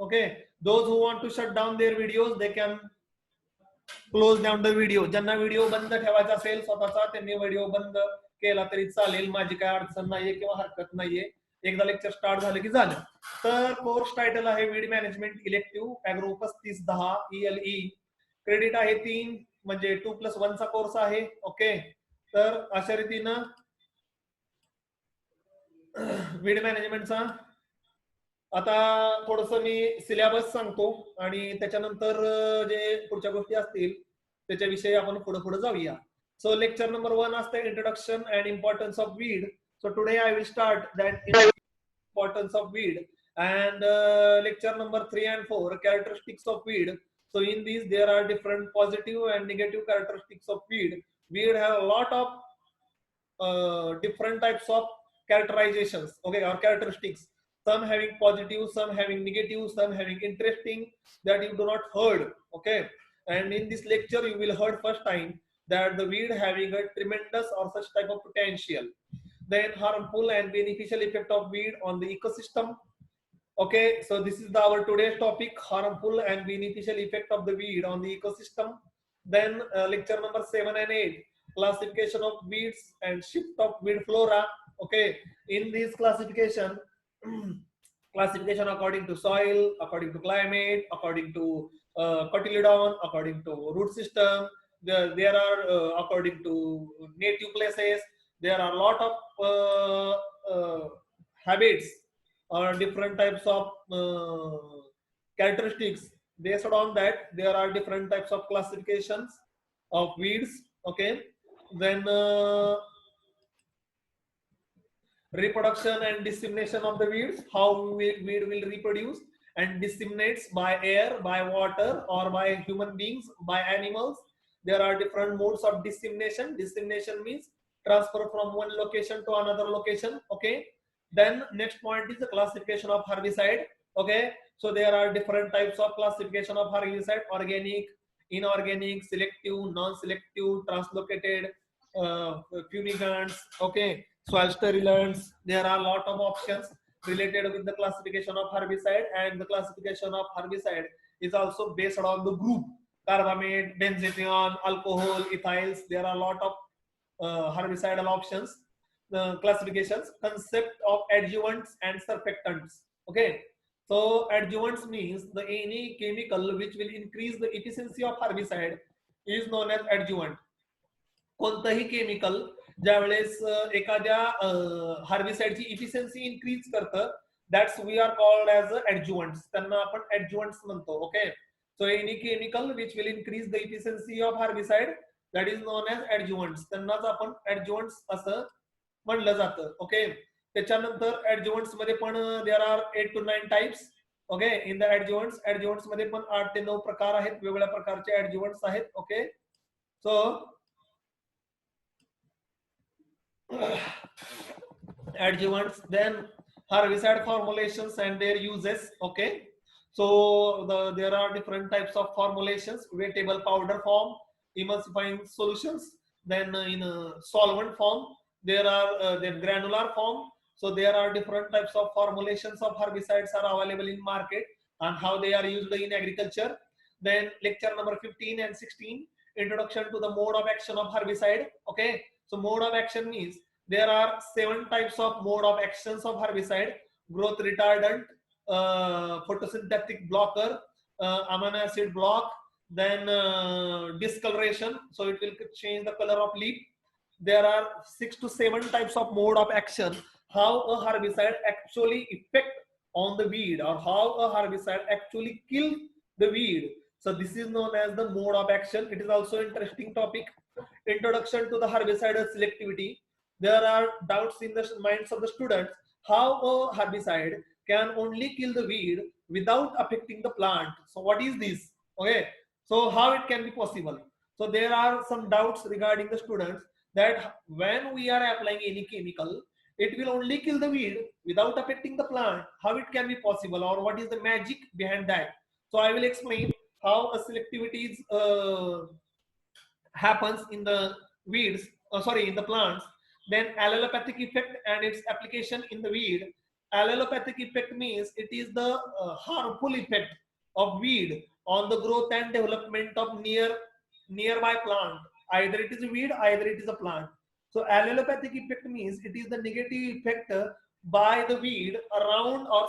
Okay, those who want to shut down their videos, they can close down the video. ज्यांना video बंद ठेवायचा असेल स्वतःचा, त्यांनी व्हिडिओ बंद केला तरी चालेल, माझी काय अडचण नाहीये किंवा हरकत नाहीये. एकदा लेक्चर स्टार्ट झालं की झालं. तर कोर्स टायटल आहे weed management elective agro 3510 ELE. Credit आहे 3, म्हणजे 2+1 चा कोर्स आहे. ओके, तर अशा रीतीनं वीड मॅनेजमेंटचा आता थोडस मी सिलेबस सांगतो आणि त्याच्यानंतर जे पुढच्या गोष्टी असतील त्याच्याविषयी आपण पुढे जाऊया. सो लेक्चर नंबर 1 असते introduction and importance of weed. So today I will start that importance of weed and lecture number 3 and 4 characteristics of weed. So in these there are different positive and negative characteristics of weed. Weed have a lot of different types of characterizations, okay, or characteristics. Some having positive, some having negative, some having interesting that you do not heard. Okay, and in this lecture you will heard first time that the weed having a tremendous or such type of potential. Then harmful and beneficial effect of weed on the ecosystem. Okay, so this is our today's topic, harmful and beneficial effect of the weed on the ecosystem. Then lecture number 7 and 8, classification of weeds and shift of weed flora. Okay, in this classification classification according to soil, according to climate, according to cotyledon, according to root system. There are according to native places, there are a lot of habits or different types of characteristics. Based on that, there are different types of classifications of weeds. Okay, then reproduction and dissemination of the weeds, how weed will reproduce and disseminates by air, by water, or by human beings, by animals. There are different modes of dissemination. Dissemination means transfer from one location to another location. Okay, then next point is the classification of herbicide. Okay, so there are different types of classification of herbicide: organic, inorganic, selective, non-selective, translocated, fumigants. Okay, soil sterilants. There are a lot of options related with the classification of herbicide, and the classification of herbicide is also based on the group: carbamate, benzoitin, alcohol, ethyls. There are a lot of herbicidal options. The classifications, concept of adjuvants and surfactants. Okay, so adjuvants means the any chemical which will increase the efficiency of herbicide is known as adjuvant. कोणतंही chemical ज्यावेळेस एखाद्या हार्बिसाइडची efficiency increase करतं, that's we are called as adjuvants. त्यांना आपण adjuvants म्हणतो. Okay, so any chemical which will increase the efficiency of herbicide that is known as adjuvants. त्यांनाच आपण ॲडज्युवंट्स असं म्हणलं जातं. ओके, त्याच्यानंतर ॲडज्युवंट्स मध्ये पण there are 8 to 9 types. Okay, in the adjuvants, adjuvants मध्ये पण 8 ते 9 प्रकार आहेत, वेगवेगळ्या प्रकारचे ॲडज्युवंट्स आहेत. Okay, so adjuvants, then herbicide formulations and their uses. Okay, so there are different types of formulations: vegetable powder form, emulsifying solutions, then in solvent form, there are then granular form. So there are different types of formulations of herbicides are available in market and how they are used in agriculture. Then lecture number 15 and 16, introduction to the mode of action of herbicide. Okay, so mode of action means there are 7 types of mode of actions of herbicide: growth retardant, photosynthetic blocker, amino acid block, then discoloration, so it will change the color of leaf. There are 6 to 7 types of mode of action, how a herbicide actually affect on the weed or how a herbicide actually kill the weed. So this is known as the mode of action. It is also interesting topic. Introduction to the herbicide selectivity. There are doubts in the minds of the students how a herbicide can only kill the weed without affecting the plant. So what is this? Okay, so how it can be possible? So there are some doubts regarding the students that when we are applying any chemical, it will only kill the weed without affecting the plant. How it can be possible, or what is the magic behind that? So I will explain how a selectivity is, happens in the weeds, in the plants. Then allelopathic effect and its application in the weed. Allelopathic effect means it is the harmful effect of weed on the growth and development of nearby plant. Either it is a weed, either it is a plant. So allelopathic effect means it is the negative effect by the weed around or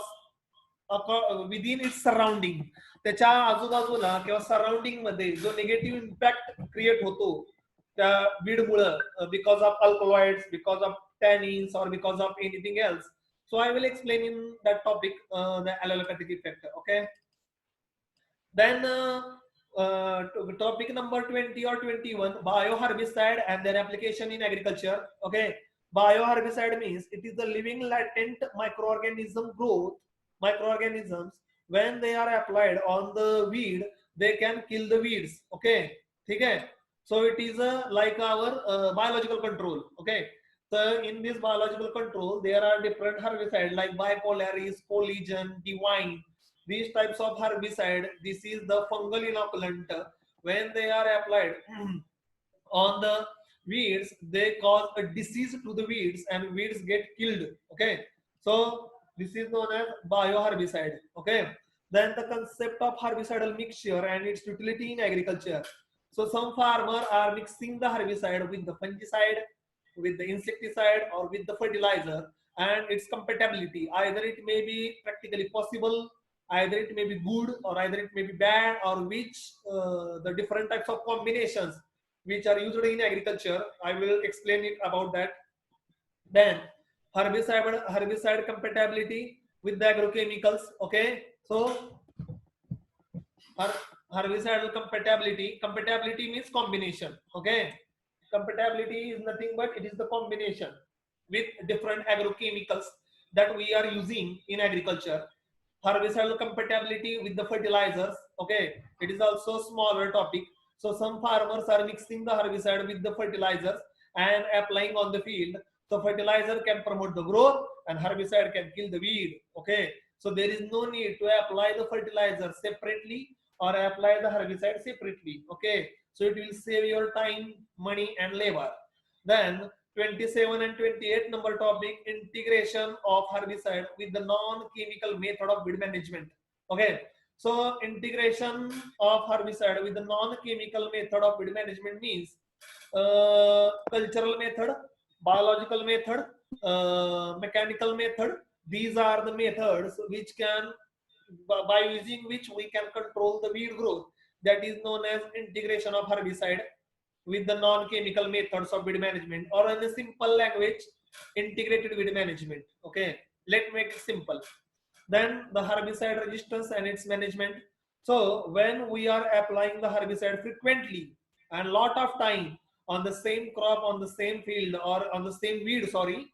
within its surrounding. त्याच्या आजूबाजूला किंवा surrounding मध्ये जो negative impact create होतो त्या वीडमुळं because of alkaloids, because of tannins, or because of anything else. So I will explain in that topic the allelopathic effect. Okay. Then topic number 20 or 21, bioherbicide and their application in agriculture. Okay. Bioherbicide means it is the living latent microorganisms. When they are applied on the weed, they can kill the weeds. Okay. Okay. So it is like our biological control. Okay. So in this biological control, there are different herbicides like Bipolaris, Collagen, Divine. These types of herbicide, this is the fungal inoculant. When they are applied on the weeds, they cause a disease to the weeds and weeds get killed. Okay. So this is known as bioherbicide. Okay. Then the concept of herbicidal mixture and its utility in agriculture. So some farmers are mixing the herbicide with the fungicide, with the insecticide, or with the fertilizer, and its compatibility. Either it may be practically possible, either it may be good, or either it may be bad, or which the different types of combinations which are used in agriculture. I will explain it about that. Then herbicide compatibility with the agrochemicals. Okay. So herbicidal compatibility means combination. Okay. Compatibility is nothing but it is the combination with different agrochemicals that we are using in agriculture. Herbicidal compatibility with the fertilizers. Okay. It is also a smaller topic. So some farmers are mixing the herbicide with the fertilizers and applying on the field. So fertilizer can promote the growth and herbicide can kill the weed. Okay. So there is no need to apply the fertilizer separately or apply the herbicide separately. Okay. So it will save your time, money, and labor. Then 27 and 28 number topic, integration of herbicide with the non-chemical method of weed management. Okay. So integration of herbicide with the non-chemical method of weed management means cultural method, biological method, mechanical method. These are the methods which can, by using which we can control the weed growth. That is known as integration of herbicide with the non-chemical methods of weed management, or in a simple language, integrated weed management. Okay, let's make it simple. Then the herbicide resistance and its management. So when we are applying the herbicide frequently and lot of time on the same crop, on the same field, or on the same weed, sorry,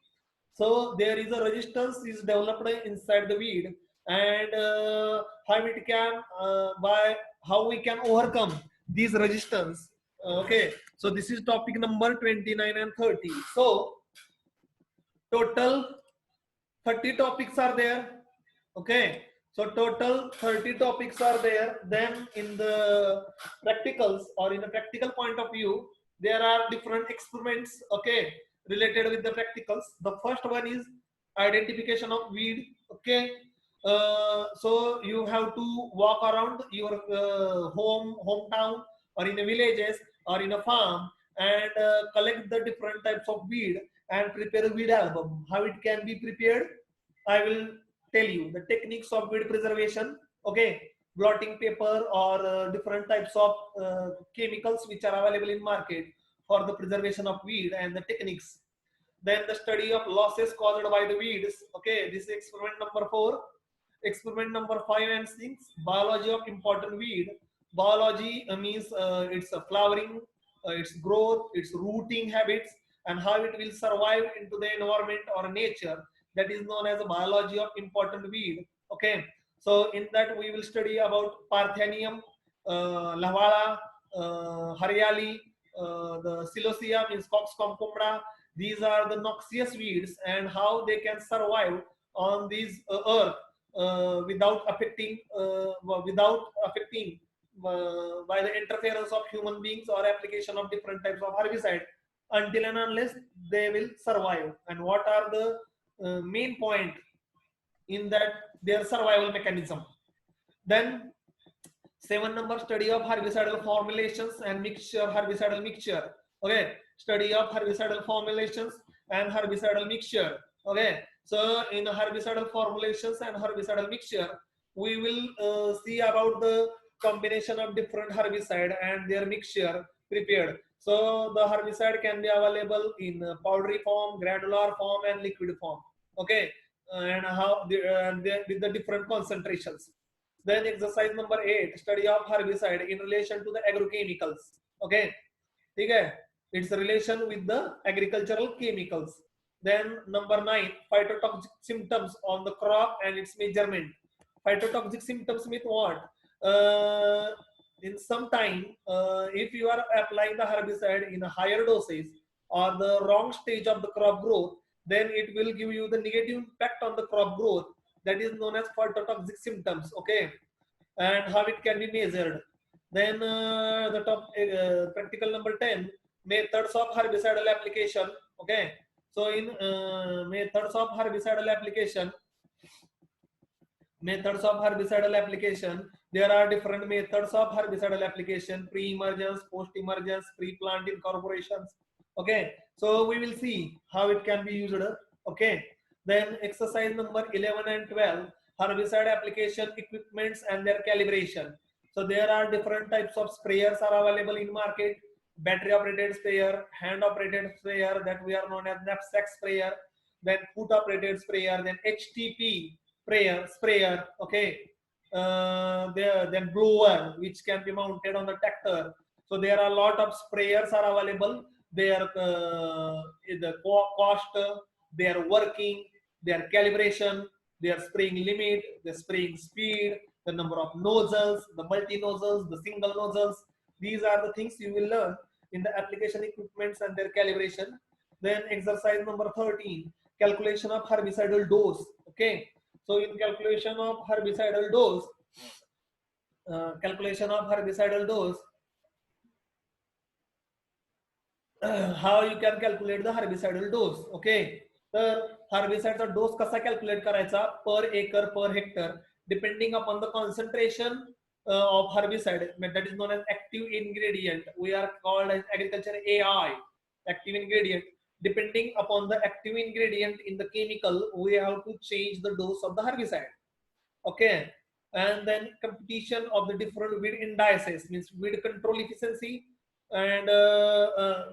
so there is a resistance is developed inside the weed, and how it can by how we can overcome these resistance. Okay, so this is topic number 29 and 30. So total 30 topics are there. Okay, so total 30 topics are there. Then in the practicals, or in a practical point of view, there are different experiments, okay, related with the practicals. The first one is identification of weed. Okay, so you have to walk around your hometown, or in a villages, or in a farm, and collect the different types of weed and prepare a weed album. How it can be prepared, I will tell you. The techniques of weed preservation. Okay, blotting paper, or different types of chemicals which are available in market for the preservation of weed, and the techniques. Then the study of losses caused by the weeds. Okay, this is experiment number 4. Experiment number 5 and 6, biology of important weed. Biology means its flowering, its growth, its rooting habits, and how it will survive into the environment or nature. That is known as a biology of important weed. Okay, so in that we will study about Parthenium, Lavala, Haryali, the Silosia means Cox concombra. These are the noxious weeds and how they can survive on this earth without affecting by the interference of human beings or application of different types of herbicide, until and unless they will survive. And what are the main point in that their survival mechanism. Then 7 number, study of herbicidal formulations and mixture, herbicidal mixture. Okay, study of herbicidal formulations and herbicidal mixture. Okay, so in herbicidal formulations and herbicidal mixture, we will see about the combination of different herbicide and their mixture prepared. So the herbicide can be available in powdery form, granular form, and liquid form. Okay, and how with the different concentrations. Then exercise number 8, study of herbicide in relation to the agrochemicals. Okay, okay, its relation with the agricultural chemicals. Then number 9, phytotoxic symptoms on the crop and its measurement. Phytotoxic symptoms mean what? In some time, if you are applying the herbicide in a higher dosage or the wrong stage of the crop growth, then it will give you the negative impact on the crop growth. That is known as phytotoxic symptoms. Okay, and how it can be measured. Then the top practical number 10, methods of herbicidal application. Okay, so in methods of herbicidal application, there are different methods of herbicidal application: pre-emergence, post-emergence, pre-plant incorporations. Okay, so we will see how it can be used. Okay, then exercise number 11 and 12, herbicide application equipments and their calibration. So there are different types of sprayers are available in market: battery operated sprayer, hand operated sprayer, that we are known as knapsack sprayer, then foot operated sprayer, then HTP sprayer. Okay, then blower, which can be mounted on the tractor. So there are a lot of sprayers are available. Their the cost, their working, their calibration, their spraying limit, the spraying speed, the number of nozzles, the multi nozzles, the single nozzles. These are the things you will learn in the application equipments and their calibration. Then exercise number 13, calculation of herbicidal dose. Okay, so in calculation of herbicidal dose, how you can calculate the herbicidal dose. Okay, तर herbicideचा डोस कसा calculate करायचा per acre per hectare, depending upon the concentration of herbicide, that is known as active ingredient. We are called as agriculture AI, active ingredient. Depending upon the active ingredient in the chemical, we have to change the dose of the herbicide. Okay, and then competition of the different weed indices, means weed control efficiency and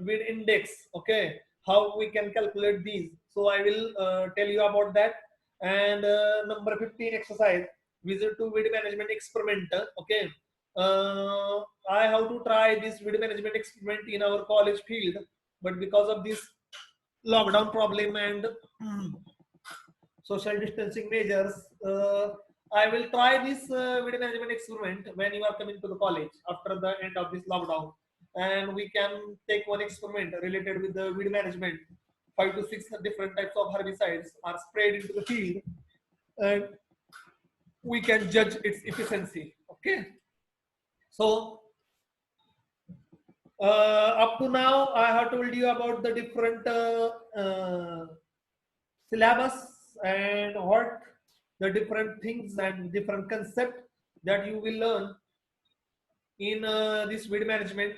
weed index. Okay, how we can calculate these, so I will tell you about that. And number 15 exercise, visit to weed management experiment. Okay, I have to try this weed management experiment in our college field, but because of this lockdown problem and social distancing measures, I will try this weed management experiment when you are coming to the college after the end of this lockdown, and we can take one experiment related with the weed management. 5 to 6 different types of herbicides are sprayed into the field, and we can judge its efficiency. Okay, so up to now I have told you about the different syllabus and what the different things and different concept that you will learn in this weed management.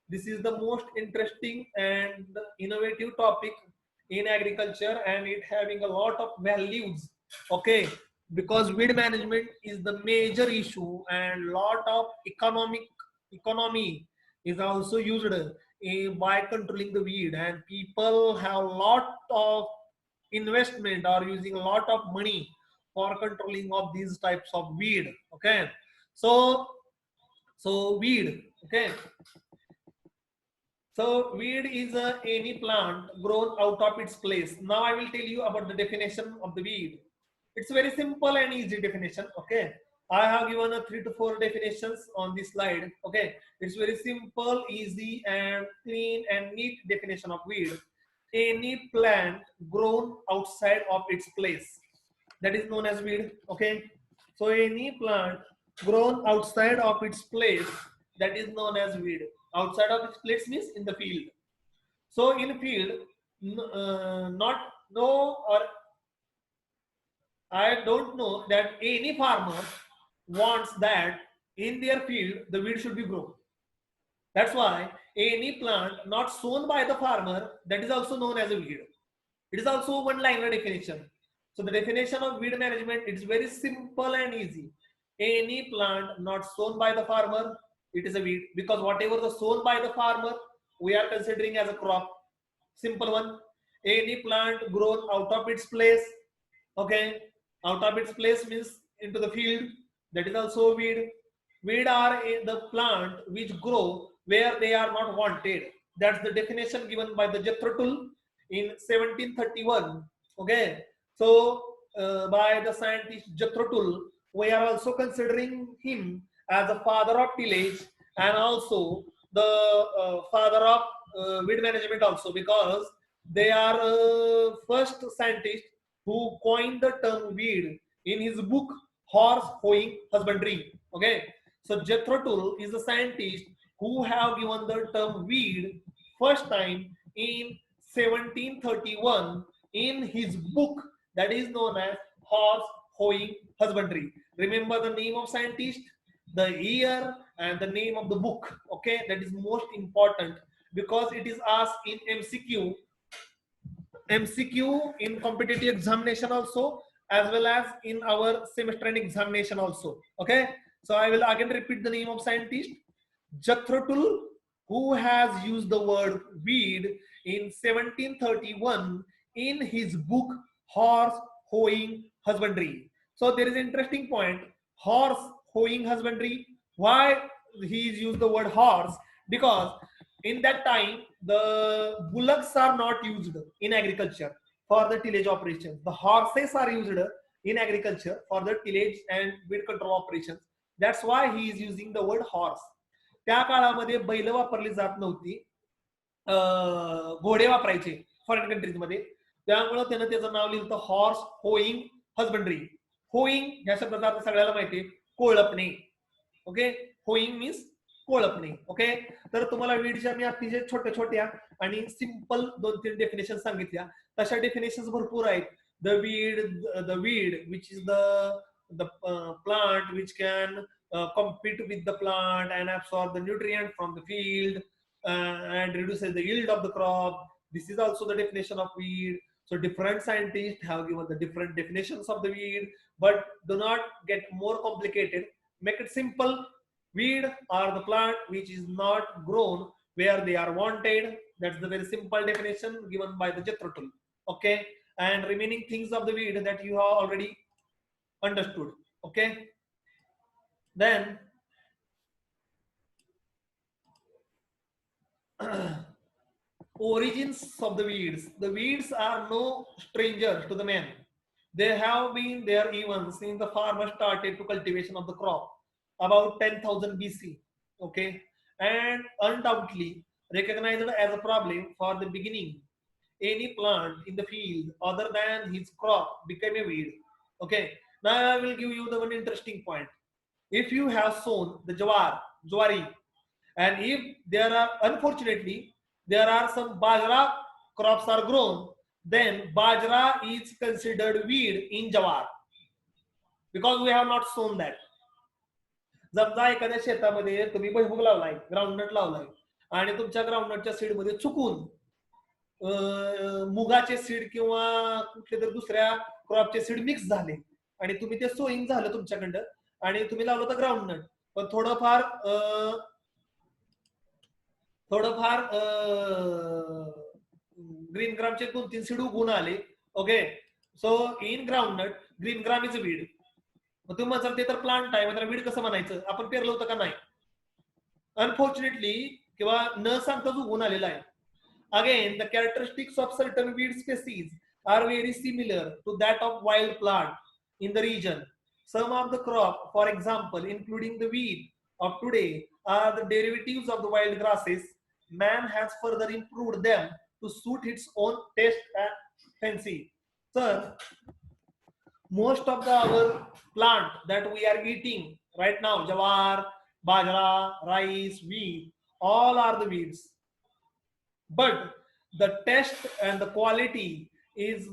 This is the most interesting and innovative topic in agriculture, and it having a lot of values. Okay, because weed management is the major issue, and lot of economy is also used by controlling the weed, and people have a lot of investment or using a lot of money for controlling of these types of weed. Okay, so weed. Okay, so weed is any plant grown out of its place. Now I will tell you about the definition of the weed. It's very simple and easy definition. Okay, I have given a 3 to 4 definitions on this slide. Okay, it's very simple, easy, and clean and neat definition of weed: any plant grown outside of its place, that is known as weed. Okay, so any plant grown outside of its place, that is known as weed. Outside of its place means in the field. So in field, not no or I don't know that any farmer wants that in their field the weed should be grown. That's why any plant not sown by the farmer, that is also known as a weed. It is also one liner definition. So the definition of weed management, it's very simple and easy. Any plant not sown by the farmer, it is a weed, because whatever the sown by the farmer, we are considering as a crop. Simple one. Any plant grown out of its place, okay, out of its place means into the field, that is also weed. Weed are the plant which grow where they are not wanted. That's the definition given by the Jethro Tull in 1731. Okay, so by the scientist Jethro Tull, we are also considering him as a father of tillage and also the father of weed management also, because they are first scientist who coined the term weed in his book Horse Hoeing Husbandry. Okay, so Jethro Tull is a scientist who have given the term weed first time in 1731 in his book that is known as Horse Hoeing Husbandry. Remember the name of scientist, the year, and the name of the book. Okay, that is most important because it is asked in MCQ in competitive examination also, as well as in our semester end examination also. Okay, so I will again repeat the name of scientist Jethro Tull, who has used the word weed in 1731 in his book Horse Hoeing Husbandry. So there is an interesting point, horse hoeing husbandry. Why he is used the word horse? Because in that time the bullocks are not used in agriculture for the tillage operations. The horses are used in agriculture for the tillage and weed control operations. That's why he is using the word horse. त्या काळामध्ये बैल वापरली जात नव्हती, घोडे वापरायचे foreign countries मध्ये, त्यामुळे त्यानं त्याचं नाव लिहिलं होतं हॉर्स होईंग हजबंडरी. होईंग ह्या शब्दाचा अर्थ सगळ्याला माहिती आहे, कोळपणे. ओके, होईंग मीन्स कोळपणे. ओके, तर तुम्हाला वीडच्या मी अतिशय छोट्या छोट्या आणि सिंपल 2-3 डेफिनेशन सांगितल्या. तशा डेफिनेशन भरपूर आहेत. The weed which is the plant which can compete with the plant and absorb the nutrient from the field and reduces the yield of the crop. This is also the definition of weed. So different scientists have given the different definitions of the weed, but do not get more complicated. Make it simple. Weed are the plant which is not grown where they are wanted. That's the very simple definition given by the Jethro Tull. Okay, and remaining things of the weed that you have already understood. Okay, then origins of the weeds. The weeds are no strangers to the man. They have been there even since the farmer started to cultivation of the crop about 10,000 BC. Okay, and undoubtedly recognized as a problem for the beginning. Any plant in the field other than his crop became a weed. Okay, now I will give you the one interesting point. If you have sown the jawari, and if there are, unfortunately, there are some bajra crops are grown, then bajra is considered weed in jawar because we have not sown that. समजा एखाद्या शेतामध्ये तुम्ही भुईमुग लावलाय, groundnut लावलाय आणि तुमच्या ग्राउंडनटच्या seed मध्ये चुकून मुगाचे सीड किंवा कुठले तर दुसऱ्या क्रॉपचे सीड मिक्स झाले आणि तुम्ही ते सोईंग झालं तुमच्याकडं आणि तुम्ही लावलं तर ग्राउंडनट, पण थोडंफार ग्रीन ग्रामचे 2-3 सीड उगवून आले. Okay, so in groundnut green gram is weed. मग तुम्ही म्हणसाल ते तर प्लांट आहे, मग वीड कसं म्हणायचं, आपण पेरलं होतं का नाही? अनफॉर्च्युनेटली किंवा न सांगताच उगवून आलेला आहे. Again the characteristics of certain weed species are very similar to that of wild plant in the region. Some of the crop, for example, including the wheat of today, are the derivatives of the wild grasses. Man has further improved them to suit its own taste and fancy. Sir, most of our plant that we are eating right now, jawar, bajra, rice, wheat, all are the weeds. But the taste and the quality is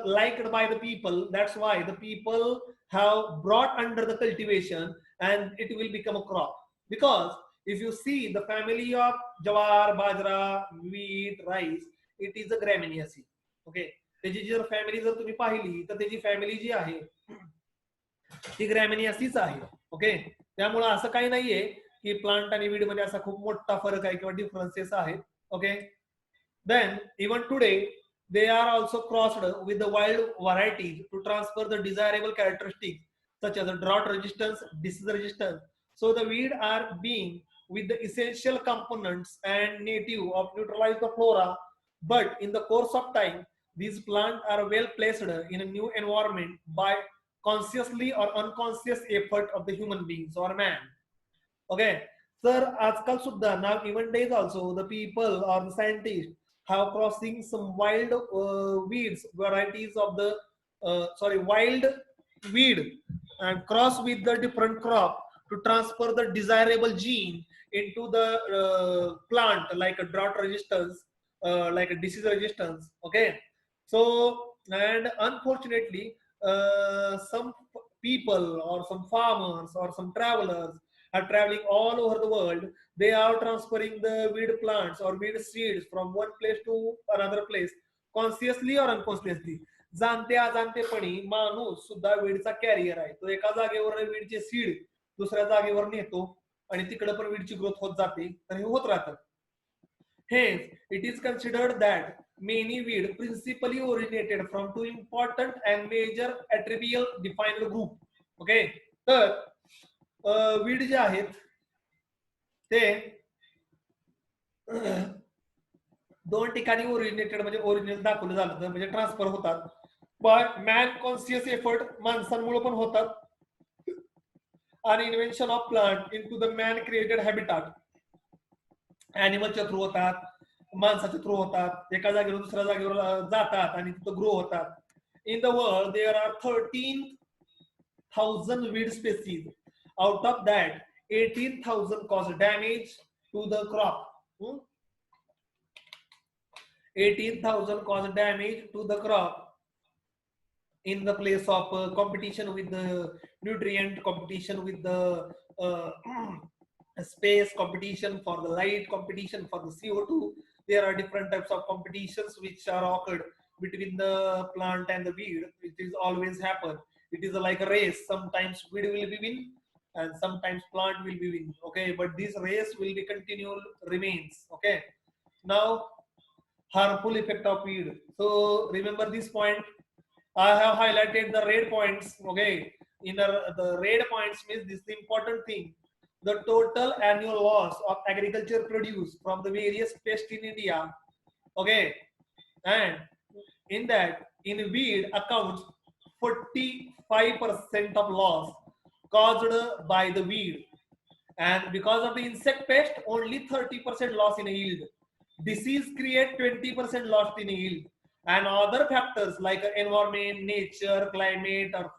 liked by the people. That's why the people have brought under the cultivation and it will become a crop. Because if you see the family of jawar, bajra, wheat, rice, it is a gramineaceae. Okay, त्याची जर family जर तुम्ही पाहिली तर त्याची family जी आहे ती ग्रॅमिनियासीच आहे. ओके, त्यामुळे असं काही नाहीये की प्लांट आणि वीड मध्ये असा खूप मोठा फरक आहे किंवा डिफरन्सेस आहेत. Okay, then even today they are also crossed with the wild varieties to transfer the desirable characteristics such as drought resistance, disease resistance. So the weed are being with the essential components and native of neutralize the flora, but in the course of time these plants are well placed in a new environment by consciously or unconscious effort of the human beings or man. Okay, sir, आजकाल सुद्धा now even days also the people or the scientists have crossing some wild weeds varieties of the wild weed and cross with the different crop to transfer the desirable gene into the plant like a drought resistance, like a disease resistance. Okay, so and unfortunately some people or some farmers or some travelers are traveling all over the world. They are transferring the weed plants or weed seeds from one place to another place consciously or unconsciously. जाणते अजाणतेपणी माणूस सुद्धा वीडचा career आहे. तो एका जागेवर वीडचे seed दुसऱ्या जागेवर नेतो आणि तिकडे पण वीडची ग्रोथ होत जाते. तर हे होत राहतं. Hence, it is considered that many weed principally originated from two important and major attribute defined group. Okay, तर वीड जे आहेत ते दोन ठिकाणी ओरिजिनेटेड म्हणजे ओरिजिनल दाखवलं झालं म्हणजे ट्रान्सफर होतात बाय मॅन कॉन्शियस एफर्ट, माणसांमुळे पण होतात आणि invention of plant into the man created habitat. ऍनिमलच्या थ्रू होतात, माणसाच्या थ्रू होतात, एका जागेवर दुसऱ्या जागेवर जातात आणि तिथं ग्रो होतात. In the world there are 13,000 weed species. Out of that 18,000 cause damage to the crop. 18,000 cause damage to the crop in the place of competition with the nutrient, competition with the space, competition for the light, competition for the CO2. There are different types of competitions which are occurred between the plant and the weed. It is always happen. It is like a race. Sometimes weed will be win and sometimes plant will be win. Okay, but this race will be continual remains. Okay, now harmful effect of weed. So remember this point. I have highlighted the red points. Okay, in the red points means this is the important thing. The total annual loss of agriculture produce from the various pests in India. Okay, and in that, in weed accounts 45% of loss caused by the weed, and because of the insect pest, only 30% loss in yield. Disease create 20% loss in yield, and other factors like environment, nature, climate, or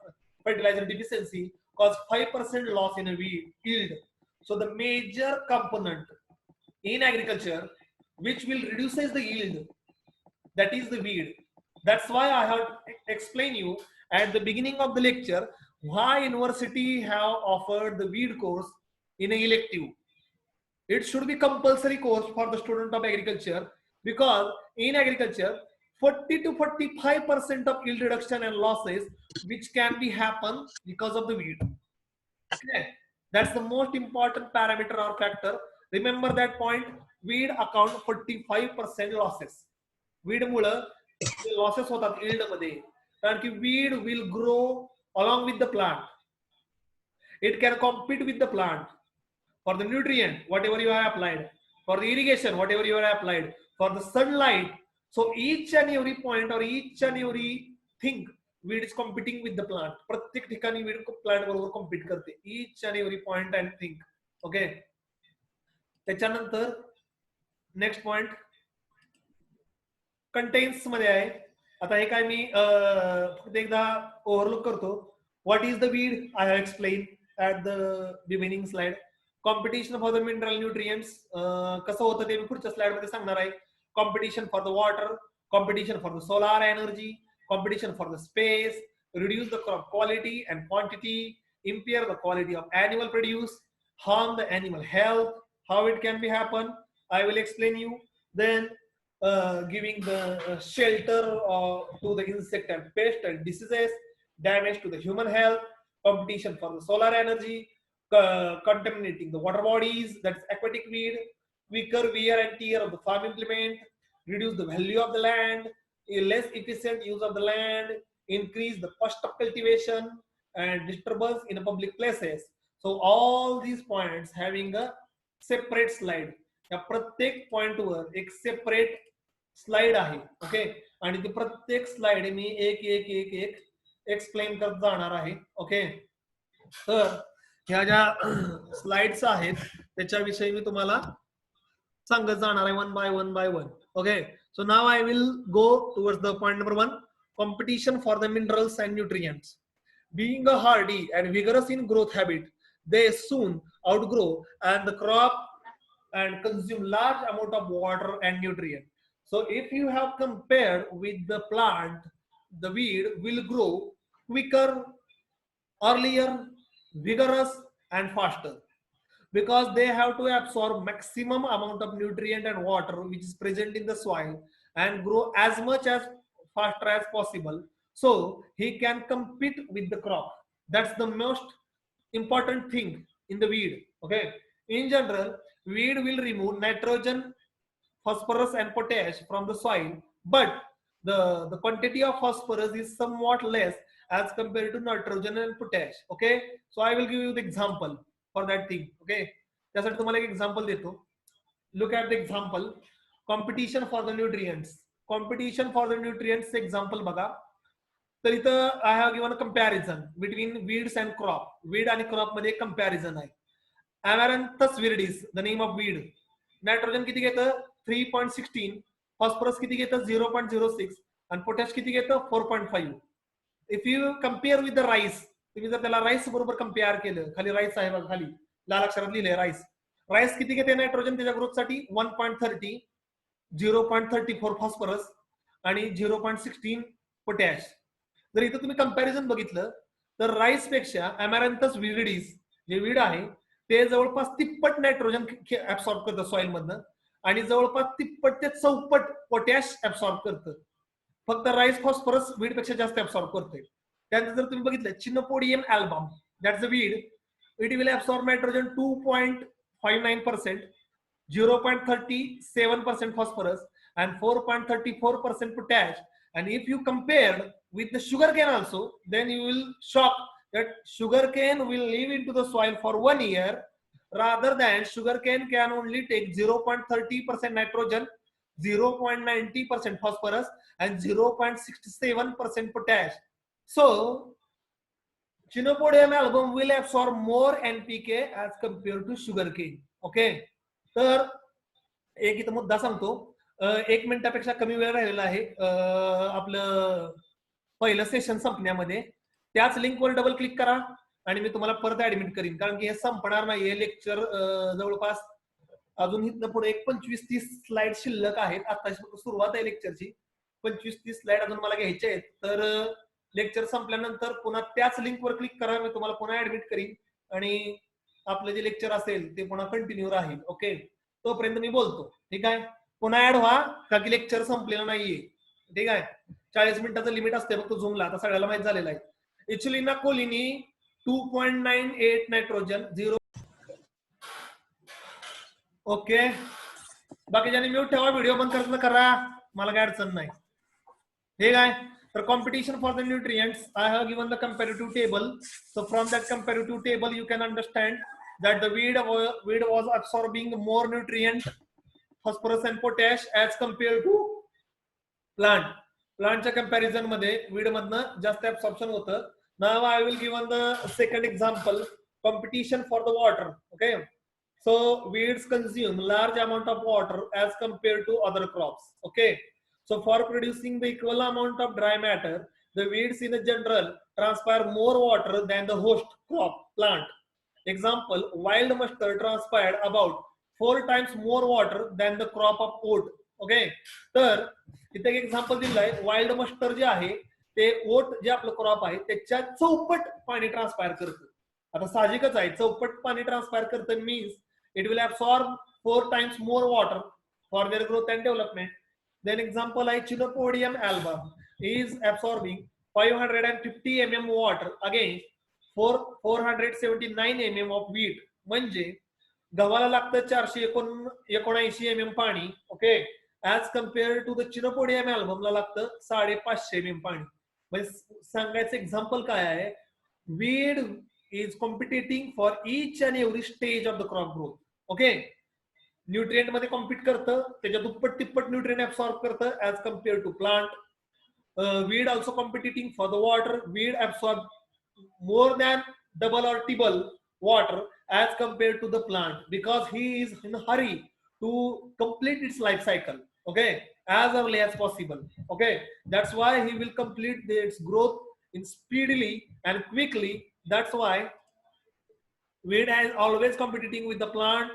fertilizer deficiency cause 5% loss in a yield. So the major component in agriculture which will reduces the yield, that is the weed. That's why I have explained you at the beginning of the lecture why university have offered the weed course in an elective. It should be compulsory course for the student of agriculture, because in agriculture 40 to 45% of yield reduction and losses which can be happen because of the weed. Okay, that's the most important parameter or factor. Remember that point. Weed account 45% losses. Weed Mule losses होतात yield मध्ये, कारण की weed will grow along with the plant. It can compete with the plant for the nutrient, whatever you have applied, for the irrigation, whatever you have applied, for the sunlight. So each and every point or each and every thing, weed is competing with the plant. प्रत्येक ठिकाणी weed plant बरोबर compete करते. Each and every point and thing. Okay. त्याच्यानंतर next point contains मध्ये आहे. आता हे काय मी फक्त एकदा ओव्हरलुक करतो. What is the weed? I have explain at the beginning slide. Competition for the mineral nutrients कसं होतं ते मी पुढच्या स्लाइड मध्ये सांगणार आहे. Competition for the water, competition for the solar energy, competition for the space, reduce the crop quality and quantity, impair the quality of animal produce, harm the animal health. How it can be happen, I will explain you. Then giving the shelter to the insect and pest and diseases, damage to the human health, competition for the solar energy, contaminating the water bodies, that's aquatic weed, weaker wear and tear of the farm implement, reduce the value of the land, a less efficient use of the land, increase the cost of cultivation, and disturbance in public places. So all these points having a separate slide. या प्रत्येक पॉइंटवर एक separate slide आहे. Okay, आणि ती प्रत्येक slide मी एक एक एक एक एक्सप्लेन करत जाणार आहे. ओके, तर ह्या ज्या स्लाइड्स आहेत त्याच्याविषयी मी तुम्हाला सांगत जाणार आहे one by one. Okay, so now I will go towards the point number 1, competition for the minerals and nutrients. Being a hardy and vigorous in growth habit, they soon outgrow and the crop and consume large amount of water and nutrient. So if you have compared with the plant, the weed will grow quicker, earlier, vigorous and faster, because they have to absorb maximum amount of nutrient and water which is present in the soil and grow as much as faster as possible, so he can compete with the crop. That's the most important thing in the weed. Okay, in general, weed will remove nitrogen, phosphorus and potash from the soil, but the quantity of phosphorus is somewhat less as compared to nitrogen and potash. Okay, so I will give you the example for that thing. Okay, त्यासाठी तुम्हाला एक example देतो. Look at the example, competition for the nutrients. Competition for the nutrients example बघा. तर इथं I have given comparison between weeds and crop. Weed आणि crop मध्ये comparison आहे. Amaranthus viridis the name of weed. Nitrogen किती घेतं 3.16, phosphorus किती घेतं 0.06 आणि पोटॅश किती घेतं 4.5. If you compare with the rice, तुम्ही जर त्याला राईस बरोबर कम्पेअर केलं, खाली राईस आहे बघा, खाली लाल अक्षरात लिहिले राईस. राईस किती घेते नायट्रोजन त्याच्या ग्रोथसाठी 1.30, 0.34 फॉस्फरस आणि 0.16 पोटॅश. जर इथं तुम्ही कंपॅरिझन बघितलं तर राईस पेक्षा अमॅरंथस विरिडिस जे वीड आहे ते जवळपास तिप्पट नायट्रोजन ऍब्सॉर्ब करतं सॉइल मधनं आणि जवळपास तिप्पट ते चौपट पोटॅश ऍब्सॉर्ब करतं. फक्त राईस फॉस्फरस वीड पेक्षा जास्त ऍब्सॉर्ब करतोय. त्यानंतर जर तुम्ही बघितलं chenopodium album, that's a weed, it will absorb nitrogen 2.59%, 0.37% phosphorus and 4.34% potash. And if you compare with the sugarcane also, then you will shock that sugarcane will live into the soil for 1 year, rather than sugarcane can only take 0.30% nitrogen, 0.90% phosphorus and 0.67% potash. So Chinopodium album will absorb more NPK as compared to sugarcane. Okay, तर एक इथं मुद्दा सांगतो. 1 मिनिटापेक्षा कमी वेळ राहिलेला आहे आपलं पहिलं सेशन संपण्यामध्ये. त्याच लिंकवर डबल क्लिक करा आणि मी तुम्हाला परत ऍडमिट करीन, कारण की हे संपणार नाहीये लेक्चर. जवळपास अजून इथनं पुढे एक 25-30 स्लाइड शिल्लक आहेत. आता सुरुवात आहे लेक्चरची. 25-30 स्लाइड अजून मला घ्यायचे आहेत. तर लेक्चर संपल्यानंतर पुन्हा त्याच लिंकवर क्लिक करा, मी तुम्हाला पुन्हा ऍडमिट करीन आणि आपलं जे लेक्चर असेल ते पुन्हा कंटिन्यू राहील. ओके, तोपर्यंत मी बोलतो. ठीक आहे, पुन्हा ऍड व्हा, का की लेक्चर संपलेलं नाहीये. ठीक आहे, 40 मिनिटाचं लिमिट असते फक्त झूमला, आता सगळ्याला माहित झालेलं आहे. इच्युलिना कोलिनी 2.98 नायट्रोजन 0. ओके, बाकी ज्यांनी म्यूट ठेवा, व्हिडिओ बंद करत करा, मला काय अडचण नाही. ठीक आहे, तर competition for the nutrients, I have given the comparative table. So from that comparative table you can understand that the weed was absorbing more nutrient, phosphorus and potash as compared to plant. Plantच्या comparison मध्ये weed मधनं जास्त absorption होतं. Now I will give the second example, competition for the water. Okay, so weeds consume large amount of water as compared to other crops. Okay, so for producing the equal amount of dry matter, the weeds in general transpire more water than the host crop plant. Example, wild mustard transpired about 4 times more water than the crop of oat. Okay, तर तिथे एक example दिलंय, wild muster जे आहे ते ओट जे आपलं crop आहे त्याच्या चौपट पाणी ट्रान्सपायर करतं. आता साहजिकच आहे, चौपट पाणी ट्रान्सपायर करतं means it will absorb 4 times more water for their growth and development. Then example आहे Chinopodium album is absorbing 550 mm water against 479 mm of wheat. म्हणजे गव्हाला लागतं 479 mm पाणी, okay, as compare to the chenopodium अल्बमला लागतं 550 mm पाणी. म्हणजे सांगायचं एक्झाम्पल काय आहे, weed is competing for each and every stage of the crop growth. Okay, nutrient मध्ये कॉम्पिट करतं, त्याच्या दुप्पट तिप्पट न्यूट्रिएंट ऍब्सॉर्ब करतं as compare to plant. Weed also competing for the water. Weed absorb more than double or triple water as compared to the plant because he is in a hurry to complete its life cycle, okay, as early as possible. Okay, that's why he will complete its growth in speedily and quickly. That's why weed is always competing with the plant,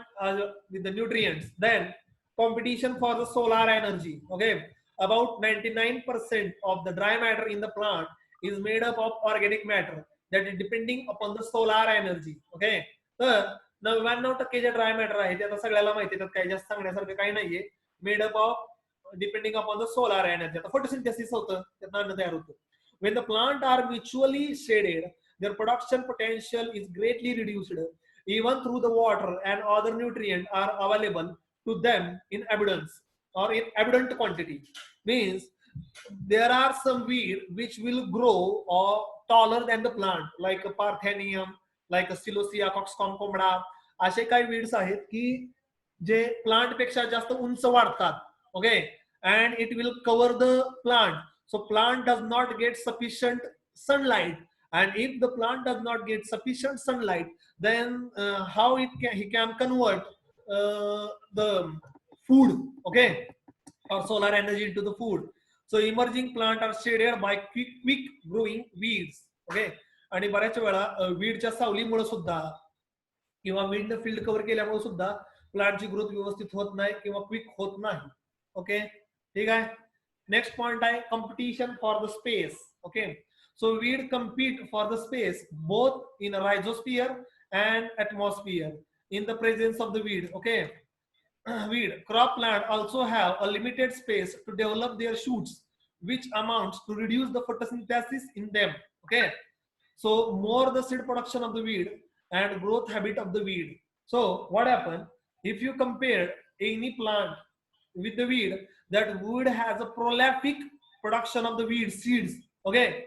with the nutrients. Then competition for the solar energy. Okay, about 99% of the dry matter in the plant is made up of organic matter that is depending upon the solar energy. Okay, तर 99% जे dry matter आहे ते आता सगळ्याला माहिती आहे, त्यात काही जास्त सांगण्यासारखं काही नाहीये. Made up of depending upon the solar energy. आता फोटोसिंथेसिस होतं, त्यातनं अन्न तयार होतं. When the plant are mutually shaded, their production potential is greatly reduced, even through the water and other nutrients are available to them in abundance or in abundant quantity. Means there are some weed which will grow or taller than the plant, like a Parthenium, like a Silosia coxcomb. असे काही weeds आहेत की जे plant पेक्षा जास्त उंच वाढतात. Okay, and it will cover the plant, so plant does not get sufficient sunlight. And if the plant does not get sufficient sunlight, then how he can convert the food, okay, or solar energy into the food. So emerging plant are shaded by quick growing weeds. Okay, आणि बऱ्याच वेळा वीडच्या सावलीमुळे सुद्धा किंवा वीडनं field cover केल्यामुळे सुद्धा प्लांटची growth व्यवस्थित होत नाही किंवा क्विक होत नाही. ओके, ठीक आहे. नेक्स्ट पॉइंट आहे competition for the space. Okay, so weed compete for the space both in rhizosphere and atmosphere in the presence of the weed. Okay, weed crop plant also have a limited space to develop their shoots, which amounts to reduce the photosynthesis in them. Okay, so more the seed production of the weed and growth habit of the weed. So what happened if you compare any plant with the weed, that weed has a prolific production of the weed seeds. Okay,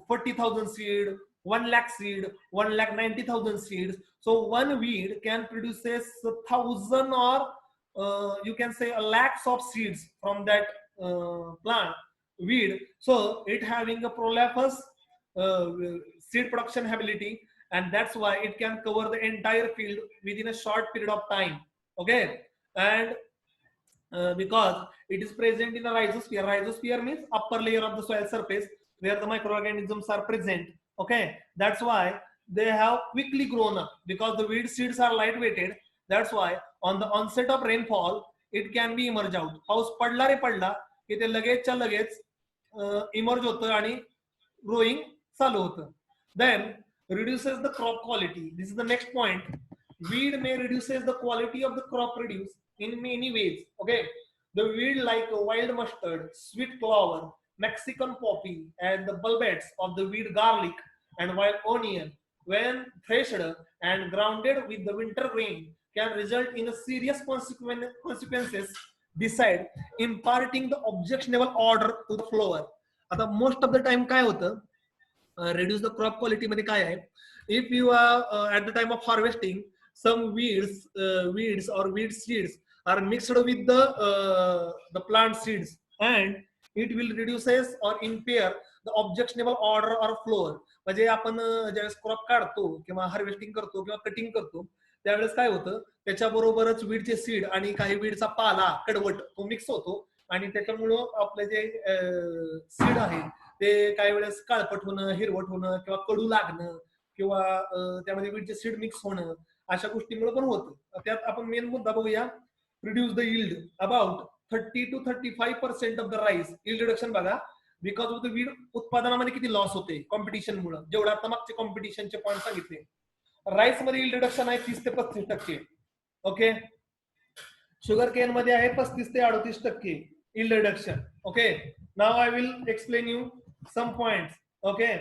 40,000 seed, 1 lakh seed, 1,90,000 seeds. So one weed can produce 1,000 or you can say a lakhs of seeds from that plant weed. So it having a proliferous seed production ability, and that's why it can cover the entire field within a short period of time. Okay, and because it is present in a rhizosphere. Rhizosphere means upper layer of the soil surface where the microorganisms are present. Okay, that's why they have quickly grown up because the weed seeds are light weighted. That's why on the onset of rainfall it can be emerge out. पाऊस पडला रे पडला की ते लगेचच्या लगेच emerge होतं आणि growing चालू होतं. Then reduces the crop quality. This is the next point. Weed may reduces the quality of the crop produce in many ways. Okay, the weed like wild mustard, sweet clover, Mexican poppy, and the bulbets of the weed garlic and wild onion, when threshed and grounded with the winter grain, can result in a serious consequences beside imparting the objectionable odor to the flower. आता most of the time काय होतं, reduce the crop quality मध्ये काय आहे, if you are at the time of harvesting some weeds or weed seeds are mixed with the plant seeds, and it will reduces or impair the objectionable odor or flower. म्हणजे आपण ज्यावेळेस crop काढतो किंवा harvesting करतो किंवा cutting करतो त्यावेळेस काय होतं, त्याच्याबरोबरच वीडचे सीड आणि काही वीडचा पाला कडवट तो मिक्स होतो आणि त्याच्यामुळं आपले जे सीड आहे ते काही वेळेस काळपट होणं, हिरवट होणं किंवा कडू लागणं किंवा त्यामध्ये वीडचे सीड मिक्स होणं अशा गोष्टींमुळे पण होतं. त्यात आपण मेन मुद्दा बघूया, reduce the yield. About 30 to 35% of the rice yield reduction बघा बिकॉज ऑफ द वीड उत्पादनामध्ये किती लॉस होते कॉम्पिटिशनमुळे जेवढं आता मागचे कॉम्पिटिशनचे पॉईंट सांगितले राईस मध्ये yield रिडक्शन आहे 30 ते 35%. ओके शुगर केन मध्ये आहे 35 ते 38% yield reduction. Okay now I will explain you some point. Okay